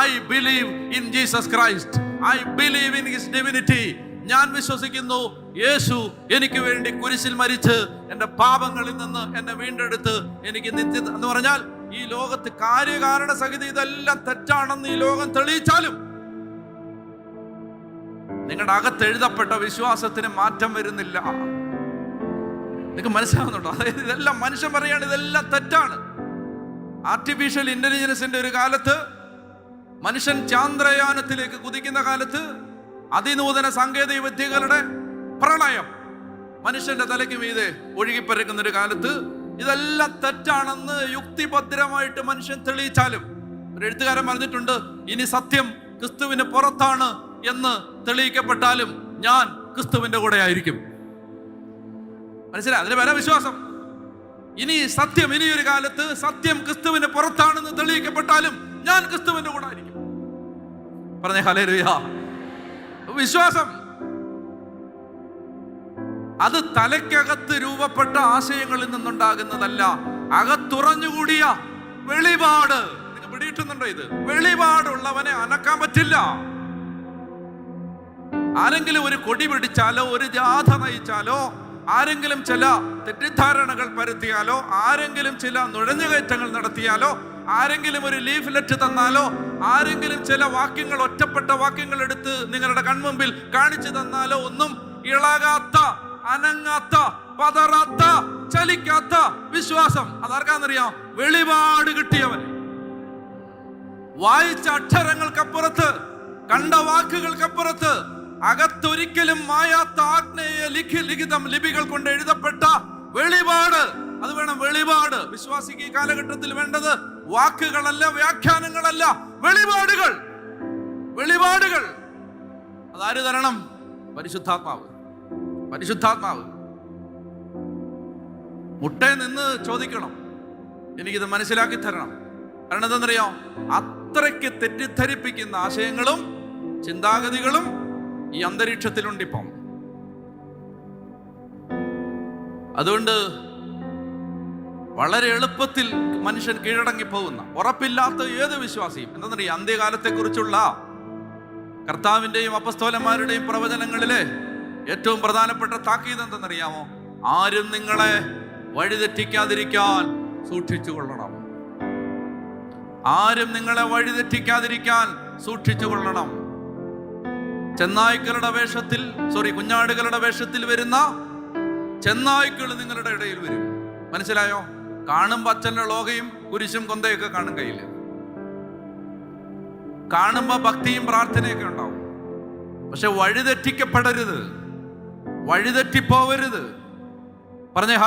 I believe in Jesus Christ. I believe in his divinity. ഞാൻ വിശ്വസിക്കുന്നു യേശു എനിക്ക് വേണ്ടി കുരിശിൽ മരിച്ച് എൻ്റെ പാപങ്ങളിൽ നിന്ന് എന്നെ വീണ്ടെടുത്ത് എനിക്ക് നിത്യത എന്ന് പറഞ്ഞാൽ ഈ ലോകത്ത് കാര്യകാരണ സഹിതം ഇതെല്ലാം തെറ്റാണെന്ന് ഈ ലോകം തെളിയിച്ചാലും നിങ്ങളുടെ അകത്ത് എഴുതപ്പെട്ട വിശ്വാസത്തിന് മാറ്റം വരുന്നില്ല. നിങ്ങൾക്ക് മനസ്സിലാവുന്നുണ്ടോ? അതായത് ഇതെല്ലാം മനുഷ്യൻ പറയാണ് ഇതെല്ലാം തെറ്റാണ്. ആർട്ടിഫിഷ്യൽ ഇന്റലിജൻസിന്റെ ഒരു കാലത്ത്, മനുഷ്യൻ ചാന്ദ്രയാനത്തിലേക്ക് കുതിക്കുന്ന കാലത്ത്, അതിനൂതന സാങ്കേതിക വിദ്യകളുടെ പ്രളയം മനുഷ്യന്റെ തലയ്ക്ക് മീതെ ഒഴുകിപ്പരക്കുന്ന ഒരു കാലത്ത് ഇതെല്ലാം തെറ്റാണെന്ന് യുക്തിഭദ്രമായിട്ട് മനുഷ്യൻ തെളിയിച്ചാലും, ഒരു എഴുത്തുകാരൻ പറഞ്ഞിട്ടുണ്ട്, ഇനി സത്യം ക്രിസ്തുവിന് പുറത്താണ് എന്ന് തെളിയിക്കപ്പെട്ടാലും ഞാൻ ക്രിസ്തുവിന്റെ കൂടെ ആയിരിക്കും. മനസ്സിലായി? അതിന് വരെ വിശ്വാസം. ഇനി ഒരു കാലത്ത് സത്യം ക്രിസ്തുവിന് പുറത്താണെന്ന് തെളിയിക്കപ്പെട്ടാലും ഞാൻ ക്രിസ്തുവിന്റെ കൂടെ ആയിരിക്കും. പറഞ്ഞേ ഹല്ലേലൂയ. വിശ്വാസം അത് തലയ്ക്കകത്ത് രൂപപ്പെട്ട ആശയങ്ങളിൽ നിന്നുണ്ടാകുന്നതല്ല, അകത്തുറഞ്ഞുകൂടിയ വെളിപാട്. നിങ്ങൾ പിടിയിട്ടുന്നുണ്ടോ? ഇത് വെളിപാടുള്ളവനെ അനക്കാൻ പറ്റില്ല. ആരെങ്കിലും ഒരു കൊടി പിടിച്ചാലോ, ഒരു ജാഥ നയിച്ചാലോ, ആരെങ്കിലും ചില തെറ്റിദ്ധാരണകൾ പരത്തിയാലോ, ആരെങ്കിലും ചില നുഴഞ്ഞുകയറ്റങ്ങൾ നടത്തിയാലോ, ആരെങ്കിലും ഒരു ലീഫ്ലെറ്റ് തന്നാലോ, ആരെങ്കിലും ചില വാക്യങ്ങൾ, ഒറ്റപ്പെട്ട വാക്യങ്ങൾ എടുത്ത് നിങ്ങളുടെ കൺമുമ്പിൽ കാണിച്ചു തന്നാലോ ഒന്നും ഇളകാത്ത, അനങ്ങാത്ത, പതറാത്ത, ചലിക്കാത്ത വിശ്വാസം. അതാർക്കാന്നറിയാം? വെളിപാട് കിട്ടിയവൻ. വായിച്ച അക്ഷരങ്ങൾക്കപ്പുറത്ത്, കണ്ട വാക്കുകൾക്കപ്പുറത്ത്, അകത്തൊരിക്കലും മായാത്ത ആഗ്നേയ ലിഖിതം ലിപികൾ കൊണ്ട് എഴുതപ്പെട്ട വെളിപാട്. അത് വേണം, വെളിപാട്. വിശ്വാസിക്ക് ഈ കാലഘട്ടത്തിൽ വേണ്ടത് വാക്കുകളല്ല, വ്യാഖ്യാനങ്ങളല്ല, വെളിപാടുകൾ. അതാര് തരണം? പരിശുദ്ധാത്മാവ്. മുട്ടയിൽ നിന്ന് ചോദിക്കണം, എനിക്കിത് മനസ്സിലാക്കി തരണം. കാരണം എന്തെന്നറിയോ? അത്രയ്ക്ക് തെറ്റിദ്ധരിപ്പിക്കുന്ന ആശയങ്ങളും ചിന്താഗതികളും ഈ അന്തരീക്ഷത്തിലുണ്ട് ഇപ്പം. അതുകൊണ്ട് വളരെ എളുപ്പത്തിൽ മനുഷ്യൻ കീഴടങ്ങി പോകുന്ന, ഉറപ്പില്ലാത്ത ഏത് വിശ്വാസിയും എന്തെന്നറിയാം, അന്ത്യകാലത്തെ കുറിച്ചുള്ള കർത്താവിന്റെയും അപ്പസ്തോലന്മാരുടെയും പ്രവചനങ്ങളിലെ ഏറ്റവും പ്രധാനപ്പെട്ട താക്കീത് എന്തെന്നറിയാമോ? ആരും നിങ്ങളെ വഴിതെറ്റിക്കാതിരിക്കാൻ സൂക്ഷിച്ചുകൊള്ളണം. ആരും നിങ്ങളെ വഴിതെറ്റിക്കാതിരിക്കാൻ സൂക്ഷിച്ചുകൊള്ളണം. കുഞ്ഞാടുകളുടെ വേഷത്തിൽ വരുന്ന ചെന്നായ്ക്കൾ നിങ്ങളുടെ ഇടയിൽ വരും. മനസ്സിലായോ? കാണുമ്പോ അച്ഛൻ്റെ ലോകയും കുരിശും കൊന്തയൊക്കെ കാണും കയ്യിൽ. കാണുമ്പോ ഭക്തിയും പ്രാർത്ഥനയൊക്കെ ഉണ്ടാവും. പക്ഷെ വഴിതെറ്റിക്കപ്പെടരുത്, വഴിതെറ്റിപ്പോവരുത്. പറഞ്ഞേ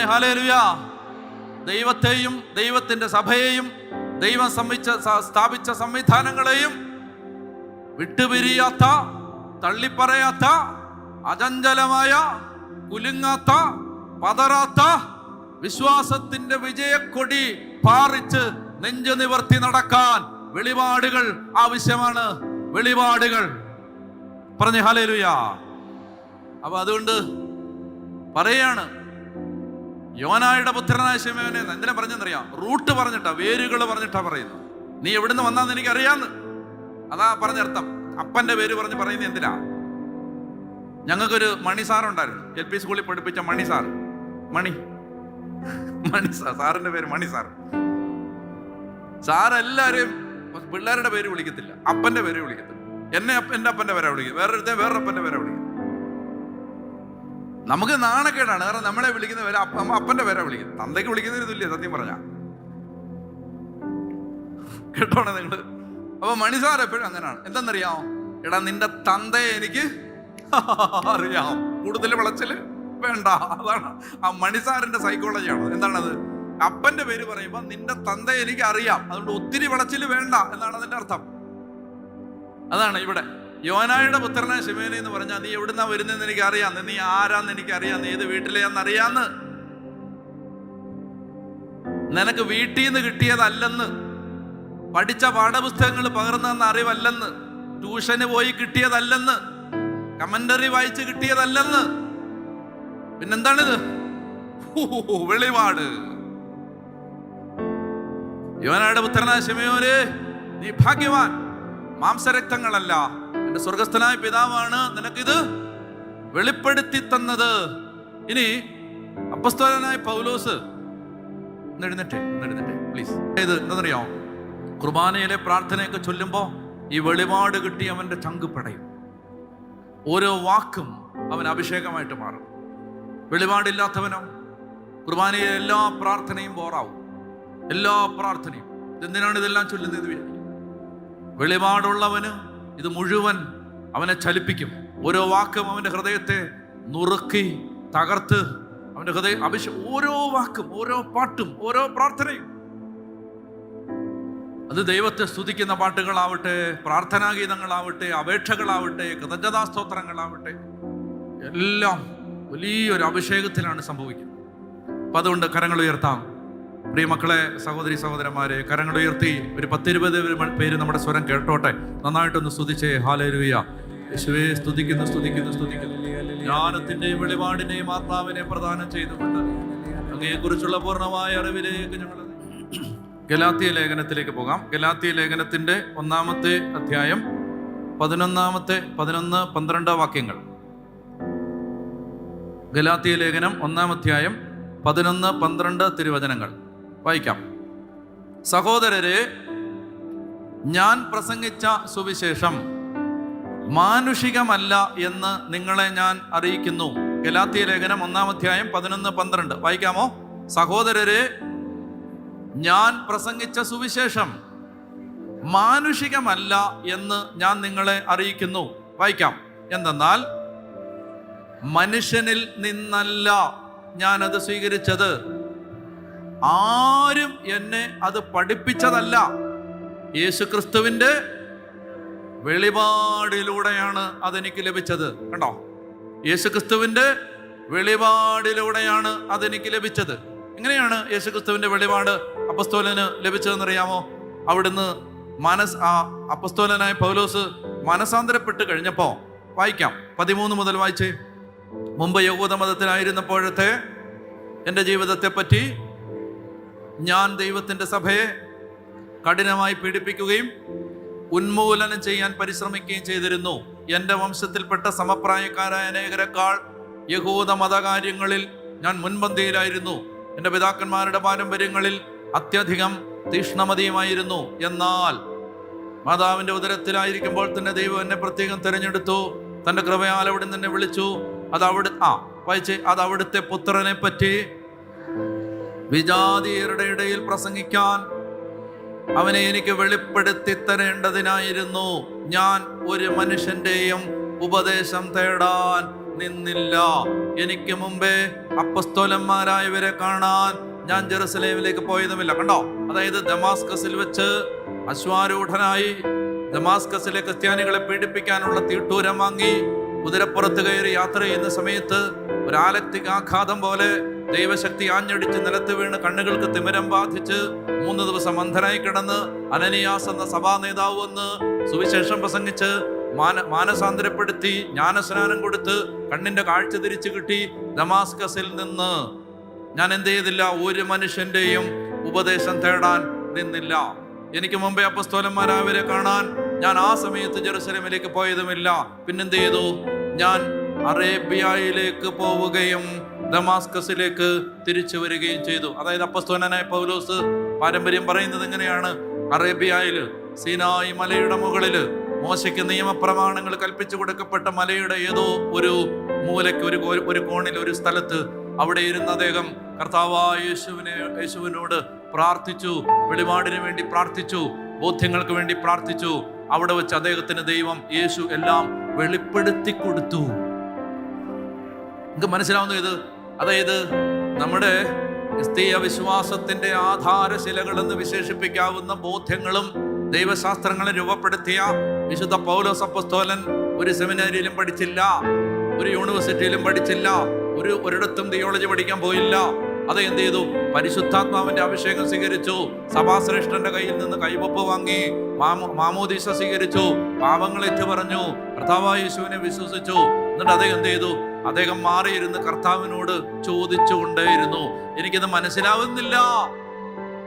ഹല്ലേലൂയാ. ദൈവത്തെയും ദൈവത്തിന്റെ സഭയെയും ദൈവം സ്ഥാപിച്ച സംവിധാനങ്ങളെയും വിട്ടുപിരിയാത്ത, തള്ളിപ്പറയാത്ത, അചഞ്ചലമായ, കുലുങ്ങാത്ത, പതറാത്ത വിശ്വാസത്തിന്റെ വിജയക്കൊടി പാറിച്ച് നെഞ്ചു നിവർത്തി നടക്കാൻ വെളിപാടുകൾ ആവശ്യമാണ്. വെളിപാടുകൾ. പറഞ്ഞേ ഹല്ലേലൂയാ. അപ്പൊ അതുകൊണ്ട് പറയാണ്, യോനായുടെ പുത്രനായ ശിമയോനെ എന്തിനാ പറഞ്ഞെന്നറിയാം? റൂട്ട് പറഞ്ഞിട്ടാ, വേരുകൾ പറഞ്ഞിട്ടാ പറയുന്നത്. നീ എവിടുന്ന് വന്നാന്ന് എനിക്ക് അറിയാന്ന്. അതാ പറഞ്ഞർത്ഥം. അപ്പന്റെ പേര് പറഞ്ഞ് പറയുന്നത് എന്തിനാ? ഞങ്ങൾക്കൊരു മണി സാറുണ്ടായിരുന്നു, LP സ്കൂളിൽ പഠിപ്പിച്ച മണി സാർ. സാറിന്റെ പേര് മണി സാർ. സാർ എല്ലാരെയും പിള്ളേരുടെ പേര് വിളിക്കത്തില്ല, അപ്പന്റെ പേര് വിളിക്കത്തില്ല. എന്നെ എൻ്റെ അപ്പൻ്റെ പേരെ വിളിക്കും, വേറൊരുത്തെ വേറൊരു അപ്പൻ്റെ പേരെ വിളിക്കും. നമുക്ക് നാണക്കേടാണ്, കാരണം നമ്മളെ വിളിക്കുന്ന പേര് അപ്പൻ്റെ പേരെ വിളിക്കും. തന്തയ്ക്ക് വിളിക്കുന്നതിന് തുല്യ, സത്യം പറഞ്ഞ കേട്ടോണേ നിങ്ങൾ. അപ്പൊ മണിസാർ എപ്പോഴും അങ്ങനെയാണ്. എന്തെന്നറിയാമോ? എടാ നിന്റെ തന്തയെ എനിക്ക് അറിയാം, കൂടുതൽ വിളച്ചില് വേണ്ട. അതാണ് ആ മണിസാറിന്റെ സൈക്കോളജിയാണ്. എന്താണത്? അപ്പന്റെ പേര് പറയുമ്പോ നിന്റെ തന്തയെ എനിക്ക് അറിയാം, അതുകൊണ്ട് ഒത്തിരി വിളച്ചില് വേണ്ട എന്നാണ് അതിന്റെ അർത്ഥം. അതാണ് ഇവിടെ യോനായുടെ പുത്രനായ ശിമേന എന്ന് പറഞ്ഞാൽ നീ എവിടുന്നാ വരുന്നതെന്ന് എനിക്ക് അറിയാം, നീ ആരാന്ന് എനിക്ക് അറിയാം, നീ ഏത് വീട്ടിലെയാന്ന് അറിയാന്ന്. നിനക്ക് വീട്ടിൽ നിന്ന് കിട്ടിയതല്ലെന്ന്, പഠിച്ച പാഠപുസ്തകങ്ങൾ പകർന്നു അറിവല്ലെന്ന്, ട്യൂഷന് പോയി കിട്ടിയതല്ലെന്ന്, കമന്ററി വായിച്ച് കിട്ടിയതല്ലെന്ന്. പിന്നെന്താണിത്? വെളിപാട്. യോനായുടെ പുത്രനായ ശിമയോനെ, നീ ഭാഗ്യവാൻ, മാംസരക്തങ്ങളല്ല, എന്റെ സ്വർഗസ്ഥനായ പിതാവാണ് നിനക്കിത് വെളിപ്പെടുത്തി തന്നത്. ഇനി അപ്പസ്തോലനായ പൗലോസ് എഴുന്നേറ്റേ പ്ലീസ്. ഇത് എന്താണെന്നറിയാമോ? കുർബാനയിലെ പ്രാർത്ഥനയൊക്കെ ചൊല്ലുമ്പോ ഈ വെളിപാട് കിട്ടി അവന്റെ ചങ്ക് പടയും. ഓരോ വാക്കും അവൻ അഭിഷേകമായിട്ട് മാറും. വെളിപാടില്ലാത്തവനോ കുർബാനയിലെ എല്ലാ പ്രാർത്ഥനയും ബോറാവും. എല്ലാ പ്രാർത്ഥനയും എന്തിനാണ് ഇതെല്ലാം ചൊല്ലുന്നത് വിചാരിക്കും. വെളിപാടുള്ളവന് ഇത് മുഴുവൻ അവനെ ചലിപ്പിക്കും. ഓരോ വാക്കും അവന്റെ ഹൃദയത്തെ നുറുക്കി തകർത്ത് അവന്റെ ഹൃദയം ഓരോ വാക്കും, ഓരോ പാട്ടും, ഓരോ പ്രാർത്ഥനയും, അത് ദൈവത്തെ സ്തുതിക്കുന്ന പാട്ടുകളാവട്ടെ, പ്രാർത്ഥനാഗീതങ്ങളാവട്ടെ, അപേക്ഷകളാവട്ടെ, കൃതജ്ഞതാസ്തോത്രങ്ങളാവട്ടെ, എല്ലാം വലിയൊരു അഭിഷേകത്തിലാണ് സംഭവിക്കുന്നത്. അപ്പൊ അതുകൊണ്ട് കരങ്ങൾ ഉയർത്താം. പ്രിയമക്കളെ, സഹോദരി സഹോദരന്മാരെ, കരങ്ങൾ ഉയർത്തി ഒരു 10-20 പേര് നമ്മുടെ സ്വരം കേട്ടോട്ടെ. നന്നായിട്ടൊന്ന് സ്തുതിച്ചേ. ഹല്ലേലൂയ. യേശുവേ, സ്തുതിക്കുന്നു. ജ്ഞാനത്തിന്റെയും വെളിപാടിനെയും ആത്മാവിനെ പ്രദാനം ചെയ്തുകൊണ്ട് അങ്ങയെക്കുറിച്ചുള്ള പൂർണ്ണമായ അറിവിലേക്ക് ഞങ്ങൾ ഗലാത്യ ലേഖനത്തിലേക്ക് പോകാം. ഗലാത്യ ലേഖനത്തിന്റെ 1-ാമത്തെ അധ്യായം 11-12 വാക്യങ്ങൾ. ഗലാത്യ ലേഖനം 1-ാം അധ്യായം 11-12 തിരുവചനങ്ങൾ വായിക്കാം. സഹോദരരെ, ഞാൻ പ്രസംഗിച്ച സുവിശേഷം മാനുഷികമല്ല എന്ന് നിങ്ങളെ ഞാൻ അറിയിക്കുന്നു. ഗലാത്യ ലേഖനം 1-ാം അധ്യായം 11-12 വായിക്കാമോ? സഹോദരരെ, ഞാൻ പ്രസംഗിച്ച സുവിശേഷം മാനുഷികമല്ല എന്ന് ഞാൻ നിങ്ങളെ അറിയിക്കുന്നു. വായിക്കാം. എന്തെന്നാൽ മനുഷ്യനിൽ നിന്നല്ല ഞാനത് സ്വീകരിച്ചത്, ആരും എന്നെ അത് പഠിപ്പിച്ചതല്ല, യേശുക്രിസ്തുവിന്റെ വെളിപാടിലൂടെയാണ് അതെനിക്ക് ലഭിച്ചത്. കണ്ടോ? യേശുക്രിസ്തുവിന്റെ വെളിപാടിലൂടെയാണ് അതെനിക്ക് ലഭിച്ചത്. എങ്ങനെയാണ് യേശുക്രിസ്തുവിന്റെ വെളിപാട് അപ്പസ്തോലന് ലഭിച്ചതെന്നറിയാമോ? അവിടുന്ന് അപ്പസ്തോലനായ പൗലോസ് മനസാന്തരപ്പെട്ട് കഴിഞ്ഞപ്പോ, വായിക്കാം 13 മുതൽ വായിച്ചേ. മുമ്പ് യഹൂദ മതത്തിലായിരുന്നപ്പോഴത്തെ എൻ്റെ ജീവിതത്തെ പറ്റി ഞാൻ ദൈവത്തിൻ്റെ സഭയെ കഠിനമായി പീഡിപ്പിക്കുകയും ഉന്മൂലനം ചെയ്യാൻ പരിശ്രമിക്കുകയും ചെയ്തിരുന്നു. എൻ്റെ വംശത്തിൽപ്പെട്ട സമപ്രായക്കാരായ അനേകരെക്കാൾ യഹൂദ മതകാര്യങ്ങളിൽ ഞാൻ മുൻപന്തിയിലായിരുന്നു. എൻ്റെ പിതാക്കന്മാരുടെ പാരമ്പര്യങ്ങളിൽ അത്യധികം തീക്ഷ്ണമതിയുമായിരുന്നു. എന്നാൽ മാതാവിൻ്റെ ഉദരത്തിലായിരിക്കുമ്പോൾ തന്നെ ദൈവം എന്നെ പ്രത്യേകം തിരഞ്ഞെടുത്തു. തൻ്റെ കൃപയാൽ അവിടെ നിന്ന് വിളിച്ചു. അത് അവിടുത്തെ പുത്രനെ പറ്റി വിജാതിയരുടെ ഇടയിൽ പ്രസംഗിക്കാൻ അവനെ എനിക്ക് വെളിപ്പെടുത്തി തരേണ്ടതിനായിരുന്നു. ഞാൻ ഒരു മനുഷ്യന്റെയും ഉപദേശം തേടാൻ നിന്നില്ല. എനിക്ക് മുമ്പേ അപ്പസ്തോലന്മാരായവരെ കാണാൻ ഞാൻ ജെറുസലേമിലേക്ക് പോയതുമില്ല. കണ്ടോ? അതായത് ദമാസ്കസിൽ വെച്ച് അശ്വാരൂഢനായി ദമാസ്കസിലെ ക്രിസ്ത്യാനികളെ പീഡിപ്പിക്കാനുള്ള തീട്ടൂരം വാങ്ങി കുതിരപ്പുറത്ത് കയറി യാത്ര ചെയ്യുന്ന സമയത്ത് ഒരു ആലക്തിക ആഘാതം പോലെ ദൈവശക്തി ആഞ്ഞടിച്ച് നിലത്ത് വീണ് കണ്ണുകൾക്ക് തിമിരം ബാധിച്ച് 3 ദിവസം അന്ധനായി കിടന്ന് അനനിയാസ് എന്ന സഭാ നേതാവ് വന്ന് സുവിശേഷം പ്രസംഗിച്ച് മാനസാന്തരപ്പെടുത്തി ജ്ഞാനസ്നാനം കൊടുത്ത് കണ്ണിന്റെ കാഴ്ച തിരിച്ചു കിട്ടി. ദമാസ്കസിൽ നിന്ന് ഞാൻ എന്ത് ചെയ്തില്ല? ഒരു മനുഷ്യന്റെയും ഉപദേശം തേടാൻ നിന്നില്ല. എനിക്ക് മുമ്പേ അപ്പസ്തോലന്മാരായവരെ കാണാൻ ഞാൻ ആ സമയത്ത് ജെറുസലേമിലേക്ക് പോയതുമില്ല. പിന്നെന്ത് ചെയ്തു? ഞാൻ അറേബ്യയിലേക്ക് പോവുകയും ദമാസ്കസിലേക്ക് തിരിച്ചു വരികയും ചെയ്തു. അതായത് അപ്പസ്തോലനായ പൗലോസ് പാരമ്പര്യം പറയുന്നത് എങ്ങനെയാണ്? അറേബ്യയിൽ സീനായി മലയുടെ മുകളില് മോശയ്ക്ക് നിയമപ്രമാണങ്ങൾ കൽപ്പിച്ചു കൊടുക്കപ്പെട്ട മലയുടെ ഏതോ ഒരു മൂലയ്ക്ക് ഒരു കോണിൽ ഒരു സ്ഥലത്ത് അവിടെ ഇരുന്ന് അദ്ദേഹം കർത്താവായ യേശുവിനോട് പ്രാർത്ഥിച്ചു. വെളിപാടിന് വേണ്ടി പ്രാർത്ഥിച്ചു, ബോധ്യങ്ങൾക്ക് വേണ്ടി പ്രാർത്ഥിച്ചു. അവിടെ വെച്ച് അദ്ദേഹത്തിന് യേശു എല്ലാം വെളിപ്പെടുത്തി കൊടുത്തു. നിങ്ങൾക്ക് മനസ്സിലാവുന്നു ഇത്? അതായത് നമ്മുടെ ക്രിസ്തീയ വിശ്വാസത്തിന്റെ ആധാരശിലകൾ എന്ന് വിശേഷിപ്പിക്കാവുന്ന ബോധ്യങ്ങളും ദൈവശാസ്ത്രങ്ങളെ രൂപപ്പെടുത്തിയ വിശുദ്ധ പൗലോസ് അപ്പോസ്തലൻ ഒരു സെമിനാരിയിലും പഠിച്ചില്ല, ഒരു യൂണിവേഴ്സിറ്റിയിലും പഠിച്ചില്ല, ഒരിടത്തും തിയോളജി പഠിക്കാൻ പോയില്ല. അത് എന്ത് ചെയ്തു? പരിശുദ്ധാത്മാവിന്റെ അഭിഷേകം സ്വീകരിച്ചു, സഭാശ്രേഷ്ഠന്റെ കയ്യിൽ നിന്ന് കൈവപ്പ് വാങ്ങി, മാമോദീസ സ്വീകരിച്ചു, പാപങ്ങൾ ഏറ്റുപറഞ്ഞു, കർത്താവായ യേശുവിനെ വിശ്വസിച്ചു. എന്നിട്ട് അദ്ദേഹം എന്ത് ചെയ്തു? അദ്ദേഹം മാറിയിരുന്ന് കർത്താവിനോട് ചോദിച്ചുകൊണ്ടേയിരുന്നു. എനിക്കിത് മനസ്സിലാവുന്നില്ല,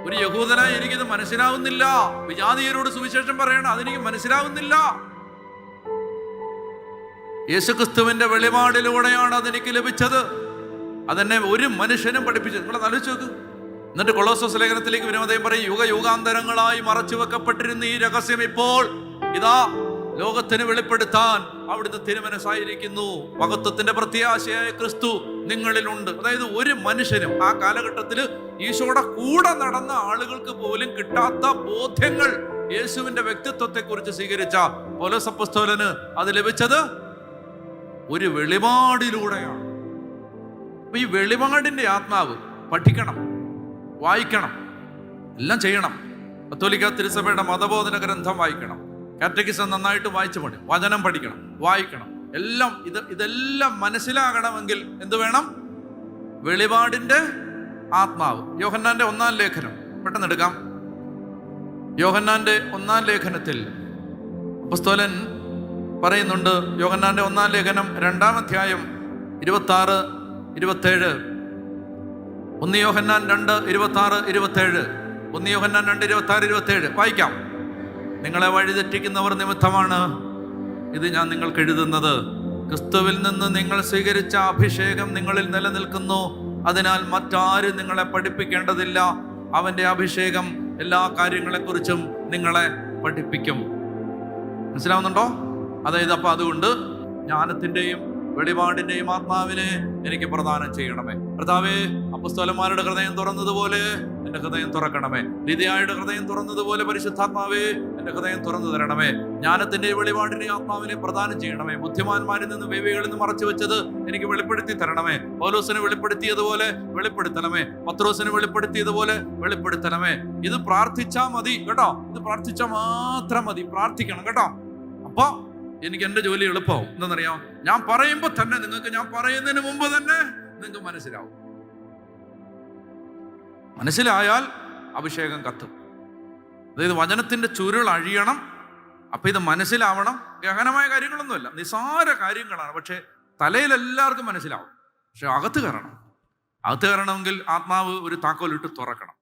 ഒരു യഹൂദനായി എനിക്കിത് മനസ്സിലാവുന്നില്ല. വിജാതീയരോട് സുവിശേഷം പറയണം, അതെനിക്ക് മനസ്സിലാവുന്നില്ല. യേശുക്രിസ്തുവിന്റെ വെളിപാടിലൂടെയാണ് അതെനിക്ക് ലഭിച്ചത്. അതെന്നെ ഒരു മനുഷ്യനും പഠിപ്പിച്ചത്. നിങ്ങളെ ആലോചിച്ച് നോക്ക്. എന്നിട്ട് കൊളോസോസ് ലേഖനത്തിലേക്ക് വരുമ്പോൾ അദ്ദേഹം പറയും, യുഗയുഗാന്തരങ്ങളായി മറച്ചു വെക്കപ്പെട്ടിരുന്ന ഈ രഹസ്യം ഇപ്പോൾ ഇതാ ലോകത്തിന് വെളിപ്പെടുത്താൻ അവിടുന്ന് തിരുമനസ്സായിരിക്കുന്നു. മഹത്വത്തിന്റെ പ്രത്യാശയായ ക്രിസ്തു നിങ്ങളിലുണ്ട്. അതായത് ഒരു മനുഷ്യനും ആ കാലഘട്ടത്തിൽ ഈശോയുടെ കൂടെ നടന്ന ആളുകൾക്ക് പോലും കിട്ടാത്ത ബോധ്യങ്ങൾ യേശുവിന്റെ വ്യക്തിത്വത്തെ കുറിച്ച് സ്വീകരിച്ച പൗലോസ് അപ്പോസ്തലന് അത് ലഭിച്ചത് ഒരു വെളിപാടിലൂടെയാണ്. അപ്പൊ ഈ വെളിപാടിന്റെ ആത്മാവ് പഠിക്കണം, വായിക്കണം, എല്ലാം ചെയ്യണം. കത്തോലിക്ക തിരുസഭയുടെ മതബോധന ഗ്രന്ഥം വായിക്കണം, കാറ്റക്കിസം നന്നായിട്ട് വായിച്ചു പഠിക്കണം, വചനം പഠിക്കണം, വായിക്കണം, എല്ലാം. ഇതെല്ലാം മനസ്സിലാകണമെങ്കിൽ എന്ത് വേണം? വെളിപാടിന്റെ ആത്മാവ്. യോഹന്നാന്റെ 1-ാം ലേഖനം പെട്ടെന്ന് എടുക്കാം. യോഹന്നാന്റെ 1-ാം ലേഖനത്തിൽ അപ്പോസ്തലൻ പറയുന്നുണ്ട്. യോഹന്നാന്റെ 1-ാം ലേഖനം 2-ാം അധ്യായം 26-27. 1 യോഹന്നാൻ 2:26-27. 1 യോഹന്നാൻ 2:26-27 വായിക്കാം. നിങ്ങളെ വഴിതെറ്റിക്കുന്നവർ നിമിത്തമാണ് ഇത് ഞാൻ നിങ്ങൾക്ക് എഴുതുന്നത്. ക്രിസ്തുവിൽ നിന്ന് നിങ്ങൾ സ്വീകരിച്ച അഭിഷേകം നിങ്ങളിൽ നിലനിൽക്കുന്നു. അതിനാൽ മറ്റാരും നിങ്ങളെ പഠിപ്പിക്കേണ്ടതില്ല. അവന്റെ അഭിഷേകം എല്ലാ കാര്യങ്ങളെക്കുറിച്ചും നിങ്ങളെ പഠിപ്പിക്കും. മനസ്സിലാവുന്നുണ്ടോ? അതായത് അപ്പൊ അതുകൊണ്ട് ജ്ഞാനത്തിന്റെയും വെളിപാടിന്റെയും ആത്മാവിനെ എനിക്ക് പ്രദാനം ചെയ്യണമേ. കർത്താവേ, അപ്പോസ്തലന്മാരുടെ ഹൃദയം തുറന്നതുപോലെ എന്റെ ഹൃദയം തുറക്കണമേ. ലിദിയായുടെ ഹൃദയം തുറന്നതുപോലെ പരിശുദ്ധാത്മാവേ എന്റെ ഹൃദയം തുറന്നു തരണമേ. ജ്ഞാനത്തിന്റെയും വെളിപാടിന്റെയും ആത്മാവിനെ പ്രദാനം ചെയ്യണമേ. ബുദ്ധിമാന്മാരിൽ നിന്ന് വേവികളിൽ നിന്ന് മറച്ചു വെച്ചത് എനിക്ക് വെളിപ്പെടുത്തി തരണമേ. പൗലോസിന് വെളിപ്പെടുത്തിയതുപോലെ വെളിപ്പെടുത്തണമേ. പത്രോസിന് വെളിപ്പെടുത്തിയതുപോലെ വെളിപ്പെടുത്തണമേ. ഇത് പ്രാർത്ഥിച്ചാ മതി കേട്ടോ. ഇത് പ്രാർത്ഥിച്ചാൽ മാത്രം മതി. പ്രാർത്ഥിക്കണം കേട്ടോ. അപ്പൊ എനിക്ക് എൻ്റെ ജോലി എളുപ്പമാവും. എന്താണെന്നറിയാം? ഞാൻ പറയുമ്പോൾ തന്നെ നിങ്ങൾക്ക്, ഞാൻ പറയുന്നതിന് മുമ്പ് തന്നെ നിങ്ങൾക്ക് മനസ്സിലാവും. മനസ്സിലായാൽ അഭിഷേകം കത്തും. അതായത് വചനത്തിന്റെ ചുരുൾ അഴിയണം. അപ്പൊ ഇത് മനസ്സിലാവണം. ഗഹനമായ കാര്യങ്ങളൊന്നുമല്ല, നിസാര കാര്യങ്ങളാണ്. പക്ഷെ തലയിൽ എല്ലാവർക്കും മനസ്സിലാവും. പക്ഷെ അകത്ത് കയറണം. അകത്ത് കയറണമെങ്കിൽ ആത്മാവ് ഒരു താക്കോലിട്ട് തുറക്കണം.